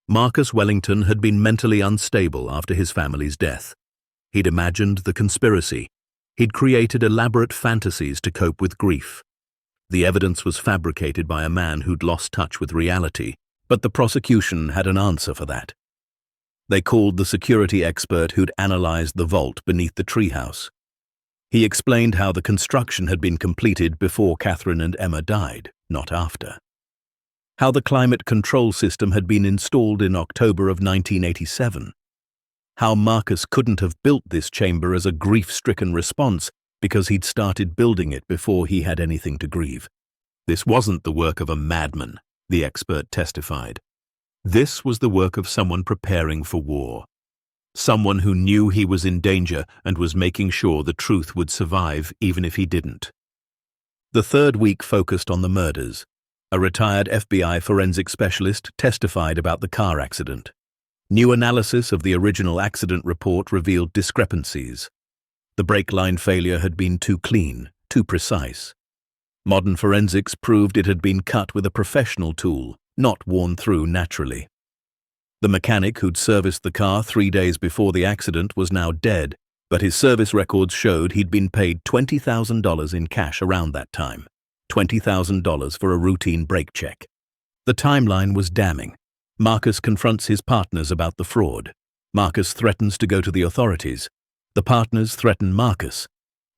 Marcus Wellington had been mentally unstable after his family's death. He'd imagined the conspiracy. He'd created elaborate fantasies to cope with grief. The evidence was fabricated by a man who'd lost touch with reality, but the prosecution had an answer for that. They called the security expert who'd analyzed the vault beneath the treehouse. He explained how the construction had been completed before Catherine and Emma died, not after. How the climate control system had been installed in October of 1987. How Marcus couldn't have built this chamber as a grief-stricken response because he'd started building it before he had anything to grieve. This wasn't the work of a madman, the expert testified. This was the work of someone preparing for war. Someone who knew he was in danger and was making sure the truth would survive even if he didn't. The third week focused on the murders. A retired FBI forensic specialist testified about the car accident. New analysis of the original accident report revealed discrepancies. The brake line failure had been too clean, too precise. Modern forensics proved it had been cut with a professional tool, not worn through naturally. The mechanic who'd serviced the car 3 days before the accident was now dead, but his service records showed he'd been paid $20,000 in cash around that time. $20,000 for a routine brake check. The timeline was damning. Marcus confronts his partners about the fraud. Marcus threatens to go to the authorities. The partners threaten Marcus.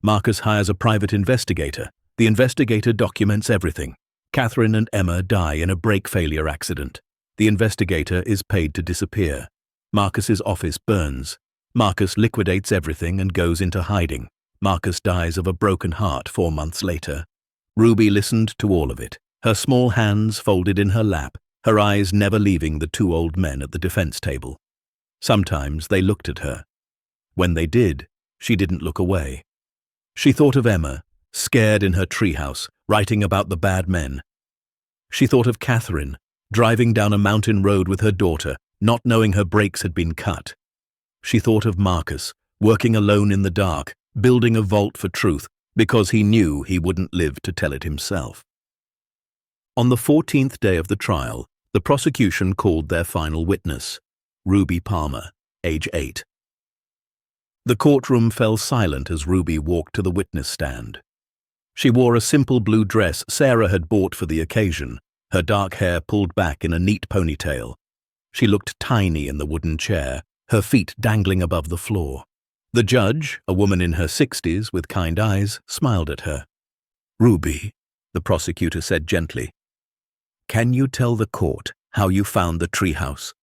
Marcus hires a private investigator. The investigator documents everything. Catherine and Emma die in a brake failure accident. The investigator is paid to disappear. Marcus's office burns. Marcus liquidates everything and goes into hiding. Marcus dies of a broken heart 4 months later. Ruby listened to all of it, her small hands folded in her lap, her eyes never leaving the 2 old men at the defense table. Sometimes they looked at her. When they did, she didn't look away. She thought of Emma, scared in her treehouse, writing about the bad men. She thought of Catherine, driving down a mountain road with her daughter, not knowing her brakes had been cut. She thought of Marcus, working alone in the dark, building a vault for truth, because he knew he wouldn't live to tell it himself. On the 14th day of the trial, the prosecution called their final witness, Ruby Palmer, age 8. The courtroom fell silent as Ruby walked to the witness stand. She wore a simple blue dress Sarah had bought for the occasion, her dark hair pulled back in a neat ponytail. She looked tiny in the wooden chair, her feet dangling above the floor. The judge, a woman in her 60s with kind eyes, smiled at her. "Ruby," the prosecutor said gently, "can you tell the court how you found the treehouse?"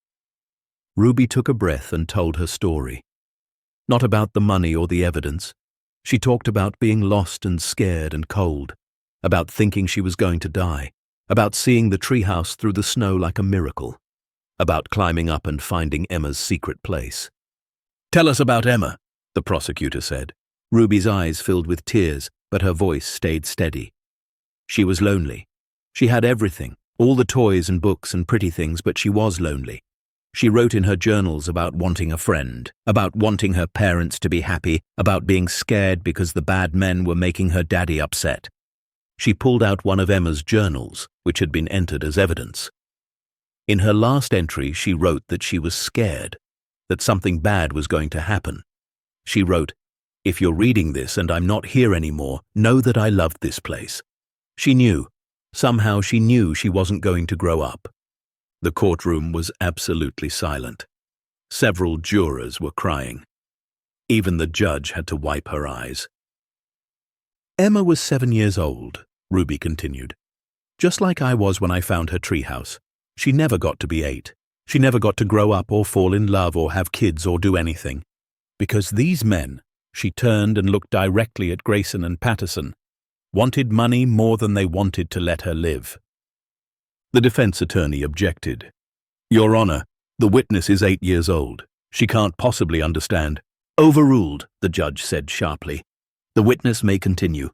Ruby took a breath and told her story. Not about the money or the evidence. She talked about being lost and scared and cold, about thinking she was going to die, about seeing the treehouse through the snow like a miracle, about climbing up and finding Emma's secret place. "Tell us about Emma," the prosecutor said. Ruby's eyes filled with tears, but her voice stayed steady. She was lonely. She had everything, all the toys and books and pretty things, but she was lonely. She wrote in her journals about wanting a friend, about wanting her parents to be happy, about being scared because the bad men were making her daddy upset. She pulled out one of Emma's journals, which had been entered as evidence. In her last entry, she wrote that she was scared, that something bad was going to happen. She wrote, "If you're reading this and I'm not here anymore, know that I loved this place." She knew. Somehow she knew she wasn't going to grow up. The courtroom was absolutely silent. Several jurors were crying. Even the judge had to wipe her eyes. "Emma was 7 years old," Ruby continued. "Just like I was when I found her treehouse. She never got to be 8. She never got to grow up or fall in love or have kids or do anything. Because these men," she turned and looked directly at Grayson and Patterson, "wanted money more than they wanted to let her live." The defense attorney objected. "Your Honor, the witness is 8 years old. She can't possibly understand." "Overruled," the judge said sharply. "The witness may continue."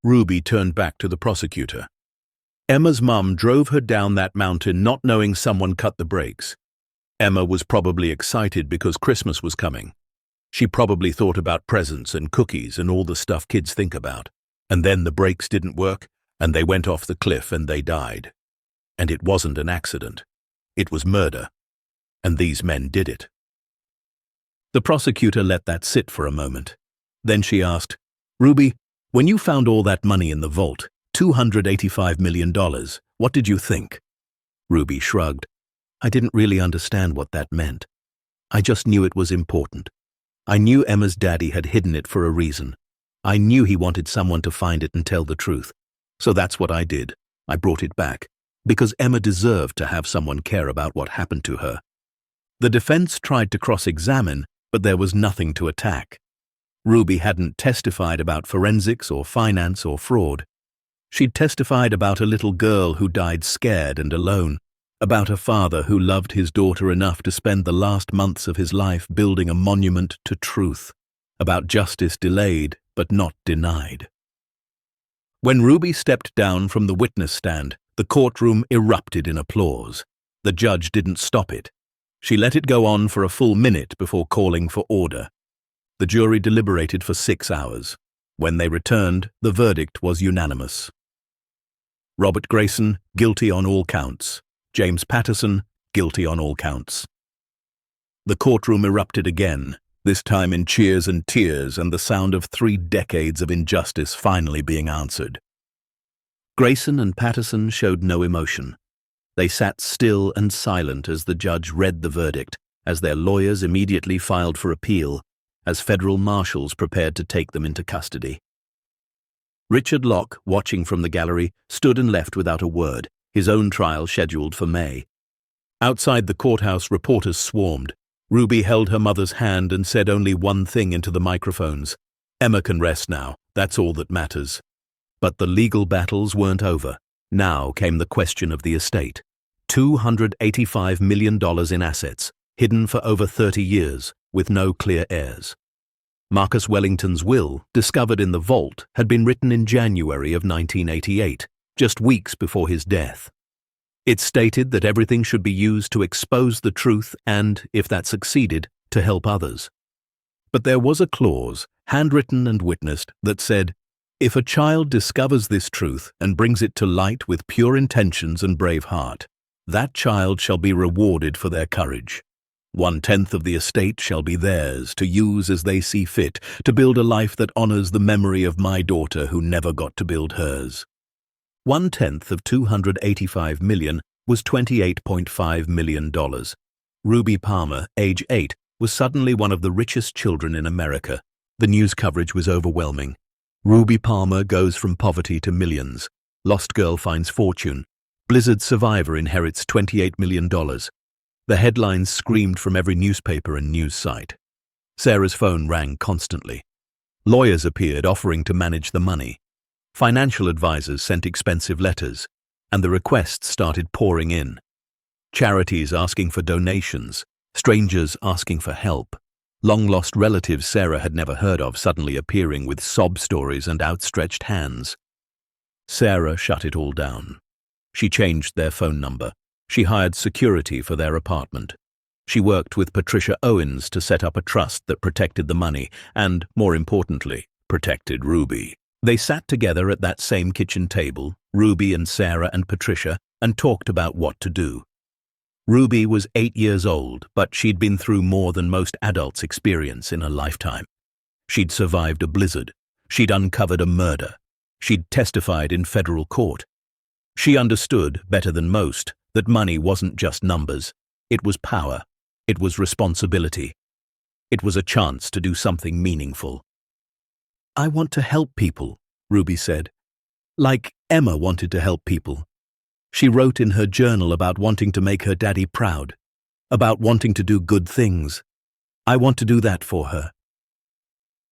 Ruby turned back to the prosecutor. "Emma's mum drove her down that mountain not knowing someone cut the brakes. Emma was probably excited because Christmas was coming. She probably thought about presents and cookies and all the stuff kids think about. And then the brakes didn't work, and they went off the cliff and they died. And it wasn't an accident. It was murder. And these men did it." The prosecutor let that sit for a moment. Then she asked, "Ruby, when you found all that money in the vault, $285 million, what did you think?" Ruby shrugged. "I didn't really understand what that meant. I just knew it was important. I knew Emma's daddy had hidden it for a reason. I knew he wanted someone to find it and tell the truth. So that's what I did. I brought it back. Because Emma deserved to have someone care about what happened to her." The defense tried to cross-examine, but there was nothing to attack. Ruby hadn't testified about forensics or finance or fraud. She'd testified about a little girl who died scared and alone, about a father who loved his daughter enough to spend the last months of his life building a monument to truth, about justice delayed but not denied. When Ruby stepped down from the witness stand, the courtroom erupted in applause. The judge didn't stop it. She let it go on for a full minute before calling for order. The jury deliberated for 6 hours. When they returned, the verdict was unanimous. Robert Grayson, guilty on all counts. James Patterson, guilty on all counts. The courtroom erupted again, this time in cheers and tears and the sound of 3 decades of injustice finally being answered. Grayson and Patterson showed no emotion. They sat still and silent as the judge read the verdict, as their lawyers immediately filed for appeal, as federal marshals prepared to take them into custody. Richard Locke, watching from the gallery, stood and left without a word, his own trial scheduled for May. Outside the courthouse, reporters swarmed. Ruby held her mother's hand and said only one thing into the microphones. "Emma can rest now, that's all that matters." But the legal battles weren't over. Now came the question of the estate. $285 million in assets, hidden for over 30 years, with no clear heirs. Marcus Wellington's will, discovered in the vault, had been written in January of 1988, just weeks before his death. It stated that everything should be used to expose the truth and, if that succeeded, to help others. But there was a clause, handwritten and witnessed, that said, "If a child discovers this truth and brings it to light with pure intentions and brave heart, that child shall be rewarded for their courage. 1/10 of the estate shall be theirs to use as they see fit, to build a life that honors the memory of my daughter who never got to build hers." 1/10 of $285 million was $28.5 million. Ruby Palmer, age 8, was suddenly one of the richest children in America. The news coverage was overwhelming. Ruby Palmer goes from poverty to millions. Lost girl finds fortune. Blizzard survivor inherits $28 million. The headlines screamed from every newspaper and news site. Sarah's phone rang constantly. Lawyers appeared offering to manage the money. Financial advisors sent expensive letters, and the requests started pouring in. Charities asking for donations, strangers asking for help, long-lost relatives Sarah had never heard of suddenly appearing with sob stories and outstretched hands. Sarah shut it all down. She changed their phone number. She hired security for their apartment. She worked with Patricia Owens to set up a trust that protected the money and, more importantly, protected Ruby. They sat together at that same kitchen table, Ruby and Sarah and Patricia, and talked about what to do. Ruby was 8 years old, but she'd been through more than most adults experience in a lifetime. She'd survived a blizzard. She'd uncovered a murder. She'd testified in federal court. She understood, better than most, that money wasn't just numbers. It was power. It was responsibility. It was a chance to do something meaningful. "I want to help people," Ruby said. Like Emma wanted to help people. She wrote in her journal about wanting to make her daddy proud, about wanting to do good things. "I want to do that for her."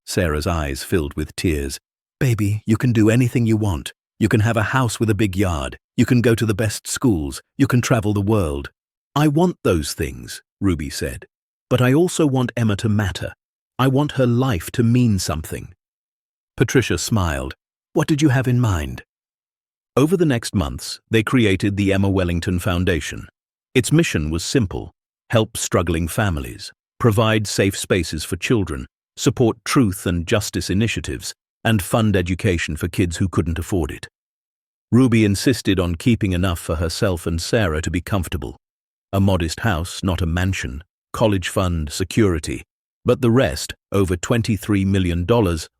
Sarah's eyes filled with tears. "Baby, you can do anything you want. You can have a house with a big yard. You can go to the best schools. You can travel the world." "I want those things," Ruby said. "But I also want Emma to matter. I want her life to mean something." Patricia smiled. "What did you have in mind?" Over the next months, they created the Emma Wellington Foundation. Its mission was simple: help struggling families, provide safe spaces for children, support truth and justice initiatives, and fund education for kids who couldn't afford it. Ruby insisted on keeping enough for herself and Sarah to be comfortable. A modest house, not a mansion, college fund, security. But the rest, over $23 million,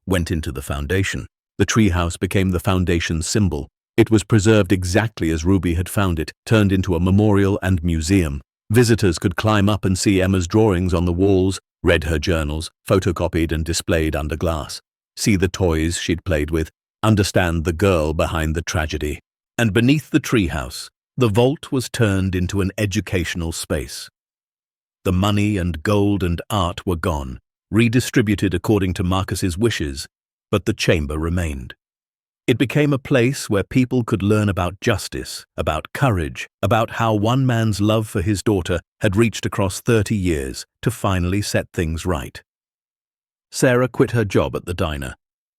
went into the foundation. The treehouse became the foundation's symbol. It was preserved exactly as Ruby had found it, turned into a memorial and museum. Visitors could climb up and see Emma's drawings on the walls, read her journals, photocopied and displayed under glass, see the toys she'd played with, understand the girl behind the tragedy. And beneath the treehouse, the vault was turned into an educational space. The money and gold and art were gone, redistributed according to Marcus's wishes, but the chamber remained. It became a place where people could learn about justice, about courage, about how one man's love for his daughter had reached across 30 years to finally set things right. Sarah quit her job at the diner.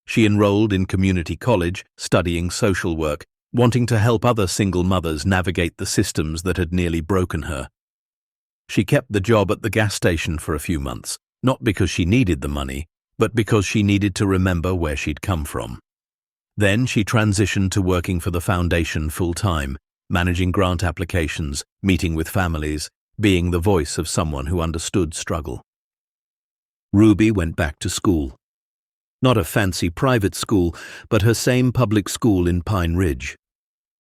She enrolled in community college, studying social work, wanting to help other single mothers navigate the systems that had nearly broken her. She kept the job at the gas station for a few months, not because she needed the money, but because she needed to remember where she'd come from. Then she transitioned to working for the foundation full-time, managing grant applications, meeting with families, being the voice of someone who understood struggle. Ruby went back to school. Not a fancy private school, but her same public school in Pine Ridge.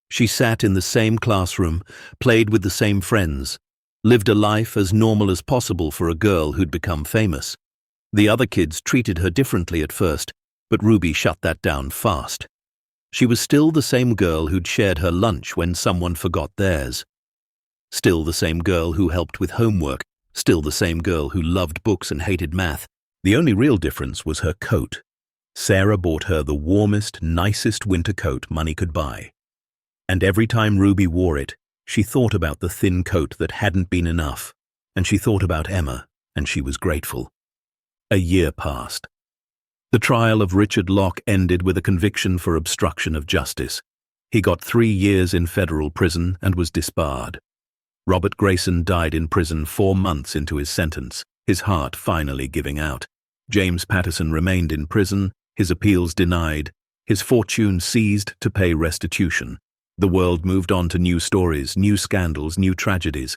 She sat in the same classroom, played with the same friends, lived a life as normal as possible for a girl who'd become famous. The other kids treated her differently at first, but Ruby shut that down fast. She was still the same girl who'd shared her lunch when someone forgot theirs. Still the same girl who helped with homework, still the same girl who loved books and hated math. The only real difference was her coat. Sarah bought her the warmest, nicest winter coat money could buy. And every time Ruby wore it, she thought about the thin coat that hadn't been enough, and she thought about Emma, and she was grateful. A year passed. The trial of Richard Locke ended with a conviction for obstruction of justice. He got 3 years in federal prison and was disbarred. Robert Grayson died in prison 4 months into his sentence, his heart finally giving out. James Patterson remained in prison, his appeals denied, his fortune seized to pay restitution. The world moved on to new stories, new scandals, new tragedies.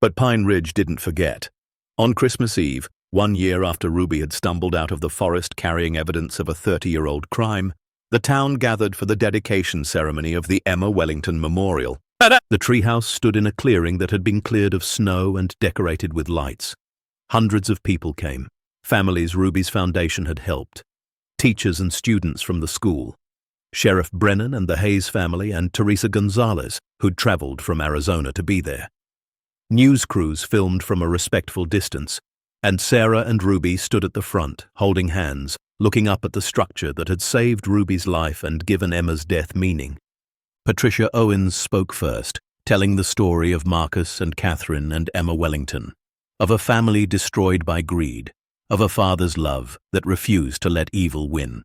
But Pine Ridge didn't forget. On Christmas Eve, 1 year after Ruby had stumbled out of the forest carrying evidence of a 30-year-old crime, the town gathered for the dedication ceremony of the Emma Wellington Memorial. The treehouse stood in a clearing that had been cleared of snow and decorated with lights. Hundreds of people came. Families Ruby's foundation had helped. Teachers and students from the school. Sheriff Brennan and the Hayes family and Teresa Gonzalez, who'd traveled from Arizona to be there. News crews filmed from a respectful distance, and Sarah and Ruby stood at the front, holding hands, looking up at the structure that had saved Ruby's life and given Emma's death meaning. Patricia Owens spoke first, telling the story of Marcus and Catherine and Emma Wellington, of a family destroyed by greed, of a father's love that refused to let evil win.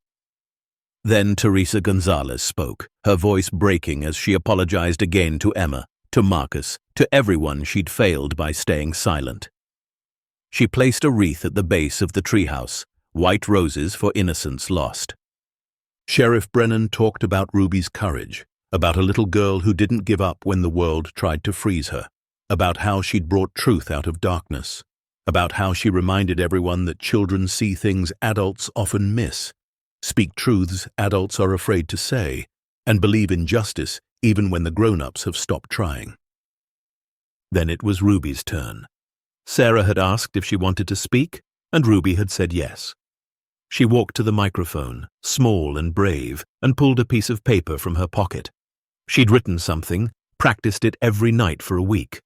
Then Teresa Gonzalez spoke, her voice breaking as she apologized again to Emma, to Marcus, to everyone she'd failed by staying silent. She placed a wreath at the base of the treehouse, white roses for innocence lost. Sheriff Brennan talked about Ruby's courage, about a little girl who didn't give up when the world tried to freeze her, about how she'd brought truth out of darkness, about how she reminded everyone that children see things adults often miss, speak truths adults are afraid to say, and believe in justice even when the grown-ups have stopped trying. Then it was Ruby's turn. Sarah had asked if she wanted to speak, and Ruby had said yes. She walked to the microphone, small and brave, and pulled a piece of paper from her pocket. She'd written something, practiced it every night for a week.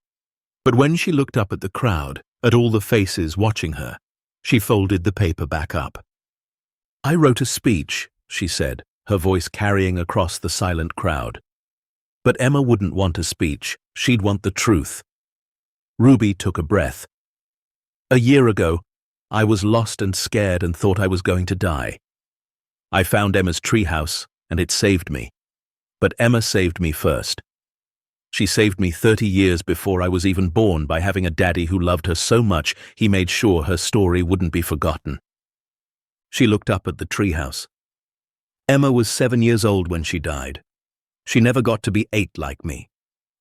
But when she looked up at the crowd, at all the faces watching her, she folded the paper back up. "I wrote a speech," she said, her voice carrying across the silent crowd. But Emma wouldn't want a speech, she'd want the truth. Ruby took a breath. "A year ago, I was lost and scared and thought I was going to die. I found Emma's treehouse, and it saved me. But Emma saved me first. She saved me 30 years before I was even born by having a daddy who loved her so much he made sure her story wouldn't be forgotten." She looked up at the treehouse. Emma was 7 years old when she died. She never got to be 8 like me.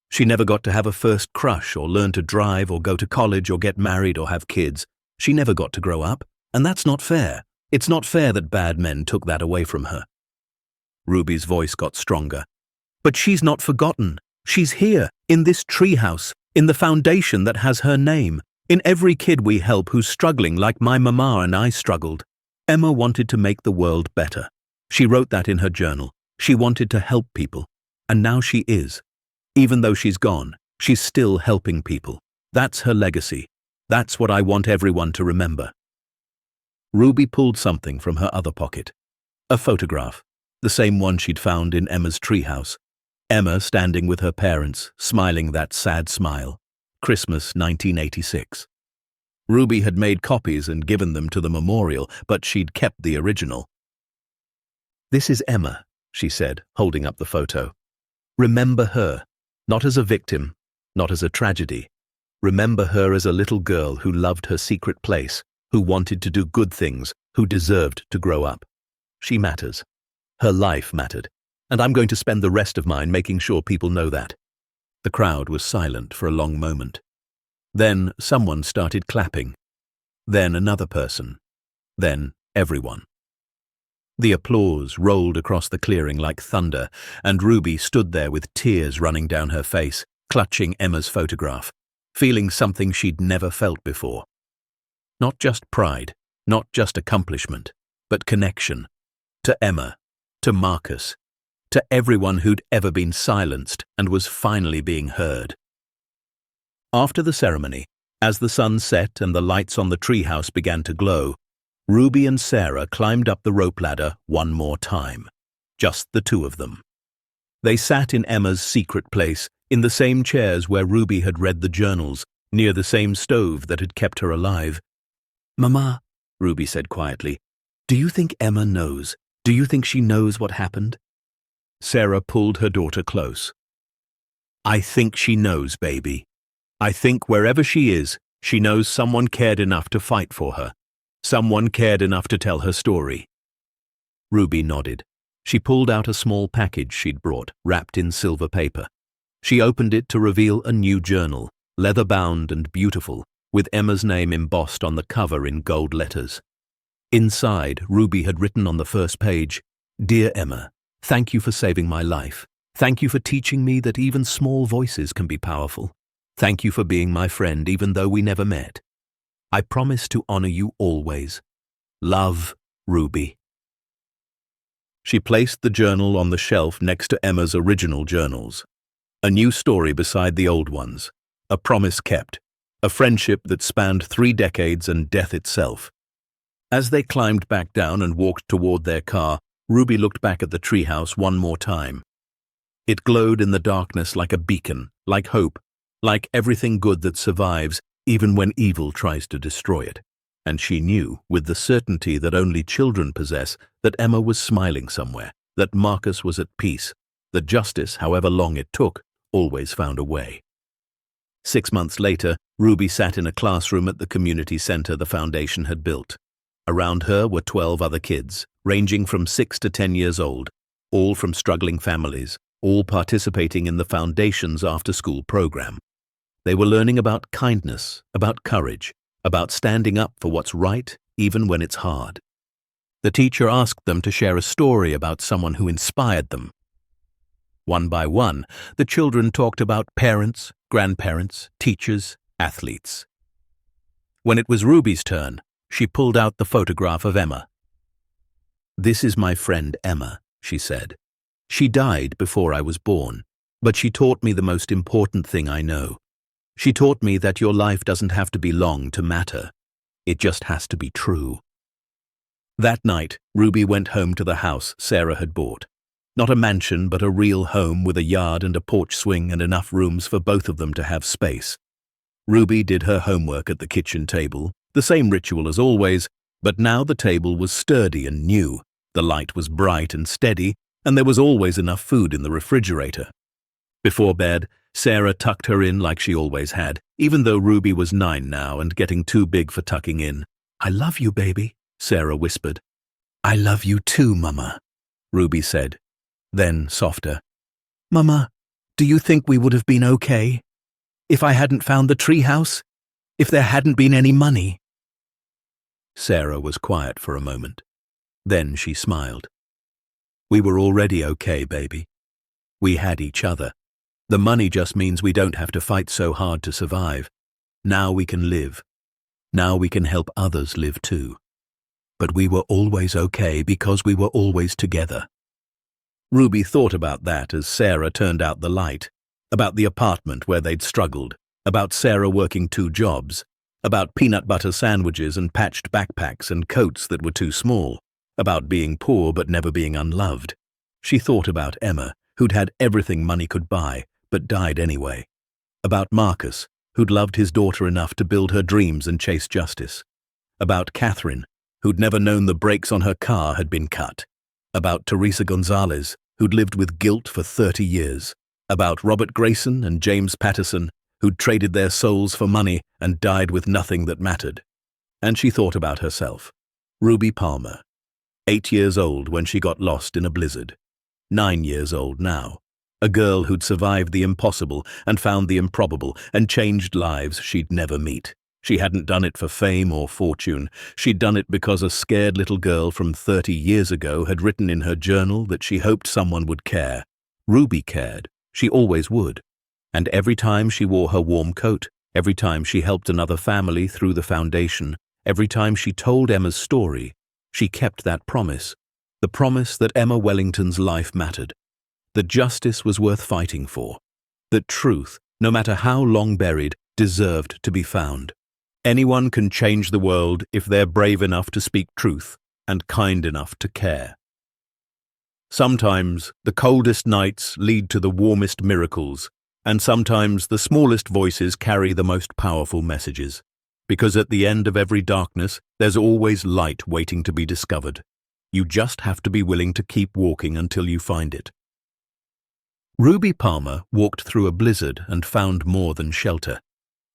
She never got to have a first crush or learn to drive or go to college or get married or have kids. She never got to grow up, and that's not fair. It's not fair that bad men took that away from her. Ruby's voice got stronger. "But she's not forgotten. She's here, in this treehouse, in the foundation that has her name, in every kid we help who's struggling like my mama and I struggled. Emma wanted to make the world better. She wrote that in her journal. She wanted to help people. And now she is. Even though she's gone, she's still helping people. That's her legacy. That's what I want everyone to remember." Ruby pulled something from her other pocket. A photograph, the same one she'd found in Emma's treehouse. Emma standing with her parents, smiling that sad smile. Christmas 1986. Ruby had made copies and given them to the memorial, but she'd kept the original. "This is Emma," she said, holding up the photo. "Remember her, not as a victim, not as a tragedy. Remember her as a little girl who loved her secret place, who wanted to do good things, who deserved to grow up. She matters. Her life mattered, and I'm going to spend the rest of mine making sure people know that." The crowd was silent for a long moment. Then someone started clapping. Then another person. Then everyone. The applause rolled across the clearing like thunder, and Ruby stood there with tears running down her face, clutching Emma's photograph, feeling something she'd never felt before. Not just pride, not just accomplishment, but connection. To Emma, to Marcus, to everyone who'd ever been silenced and was finally being heard. After the ceremony, as the sun set and the lights on the treehouse began to glow, Ruby and Sarah climbed up the rope ladder one more time, just the two of them. They sat in Emma's secret place, in the same chairs where Ruby had read the journals, near the same stove that had kept her alive. "Mama," Ruby said quietly, "do you think Emma knows? Do you think she knows what happened?" Sarah pulled her daughter close. "I think she knows, baby. I think wherever she is, she knows someone cared enough to fight for her. Someone cared enough to tell her story." Ruby nodded. She pulled out a small package she'd brought, wrapped in silver paper. She opened it to reveal a new journal, leather-bound and beautiful, with Emma's name embossed on the cover in gold letters. Inside, Ruby had written on the first page, "Dear Emma, thank you for saving my life. Thank you for teaching me that even small voices can be powerful. Thank you for being my friend even though we never met. I promise to honor you always. Love, Ruby." She placed the journal on the shelf next to Emma's original journals. A new story beside the old ones. A promise kept. A friendship that spanned 3 decades and death itself. As they climbed back down and walked toward their car, Ruby looked back at the treehouse one more time. It glowed in the darkness like a beacon, like hope, like everything good that survives, even when evil tries to destroy it. And she knew, with the certainty that only children possess, that Emma was smiling somewhere, that Marcus was at peace, that justice, however long it took, always found a way. 6 months later, Ruby sat in a classroom at the community center the foundation had built. Around her were 12 other kids, ranging from 6 to 10 years old, all from struggling families, all participating in the foundation's after-school program. They were learning about kindness, about courage, about standing up for what's right, even when it's hard. The teacher asked them to share a story about someone who inspired them. One by one, the children talked about parents, grandparents, teachers, athletes. When it was Ruby's turn, she pulled out the photograph of Emma. "This is my friend Emma," she said. "She died before I was born, but she taught me the most important thing I know. She taught me that your life doesn't have to be long to matter. It just has to be true." That night, Ruby went home to the house Sarah had bought. Not a mansion, but a real home with a yard and a porch swing and enough rooms for both of them to have space. Ruby did her homework at the kitchen table, the same ritual as always, but now the table was sturdy and new, the light was bright and steady, and there was always enough food in the refrigerator. Before bed, Sarah tucked her in like she always had, even though Ruby was 9 now and getting too big for tucking in. "I love you, baby," Sarah whispered. "I love you too, Mama," Ruby said. Then, softer, "Mama, do you think we would have been okay? If I hadn't found the treehouse? If there hadn't been any money?" Sarah was quiet for a moment. Then she smiled. "We were already okay, baby. We had each other. The money just means we don't have to fight so hard to survive. Now we can live. Now we can help others live too. But we were always okay because we were always together." Ruby thought about that as Sarah turned out the light, about the apartment where they'd struggled, about Sarah working 2 jobs, about peanut butter sandwiches and patched backpacks and coats that were too small, about being poor but never being unloved. She thought about Emma, who'd had everything money could buy, but died anyway. About Marcus, who'd loved his daughter enough to build her dreams and chase justice. About Catherine, who'd never known the brakes on her car had been cut. About Teresa Gonzalez, who'd lived with guilt for 30 years. About Robert Grayson and James Patterson, who'd traded their souls for money and died with nothing that mattered. And she thought about herself. Ruby Palmer, 8 years old when she got lost in a blizzard. 9 years old now. A girl who'd survived the impossible and found the improbable and changed lives she'd never meet. She hadn't done it for fame or fortune. She'd done it because a scared little girl from 30 years ago had written in her journal that she hoped someone would care. Ruby cared. She always would. And every time she wore her warm coat, every time she helped another family through the foundation, every time she told Emma's story, she kept that promise. The promise that Emma Wellington's life mattered. That justice was worth fighting for. That truth, no matter how long buried, deserved to be found. Anyone can change the world if they're brave enough to speak truth and kind enough to care. Sometimes the coldest nights lead to the warmest miracles, and sometimes the smallest voices carry the most powerful messages. Because at the end of every darkness, there's always light waiting to be discovered. You just have to be willing to keep walking until you find it. Ruby Palmer walked through a blizzard and found more than shelter.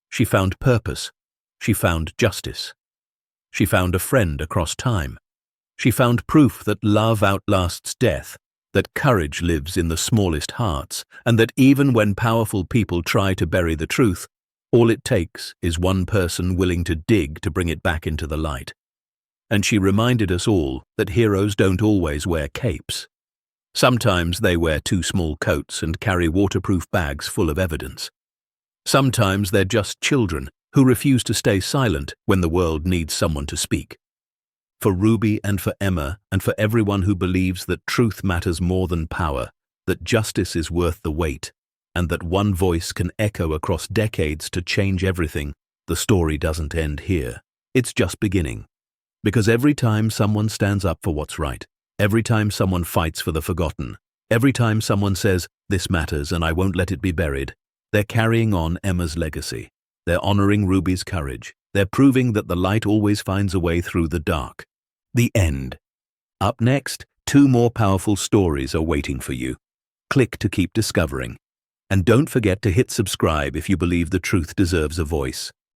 She found purpose. She found justice. She found a friend across time. She found proof that love outlasts death, that courage lives in the smallest hearts, and that even when powerful people try to bury the truth, all it takes is one person willing to dig to bring it back into the light. And she reminded us all that heroes don't always wear capes. Sometimes they wear 2 small coats and carry waterproof bags full of evidence. Sometimes they're just children who refuse to stay silent when the world needs someone to speak. For Ruby and for Emma and for everyone who believes that truth matters more than power, that justice is worth the wait, and that one voice can echo across decades to change everything, the story doesn't end here. It's just beginning. Because every time someone stands up for what's right, every time someone fights for the forgotten, every time someone says, "This matters and I won't let it be buried," they're carrying on Emma's legacy. They're honoring Ruby's courage. They're proving that the light always finds a way through the dark. The end. Up next, 2 more powerful stories are waiting for you. Click to keep discovering. And don't forget to hit subscribe if you believe the truth deserves a voice.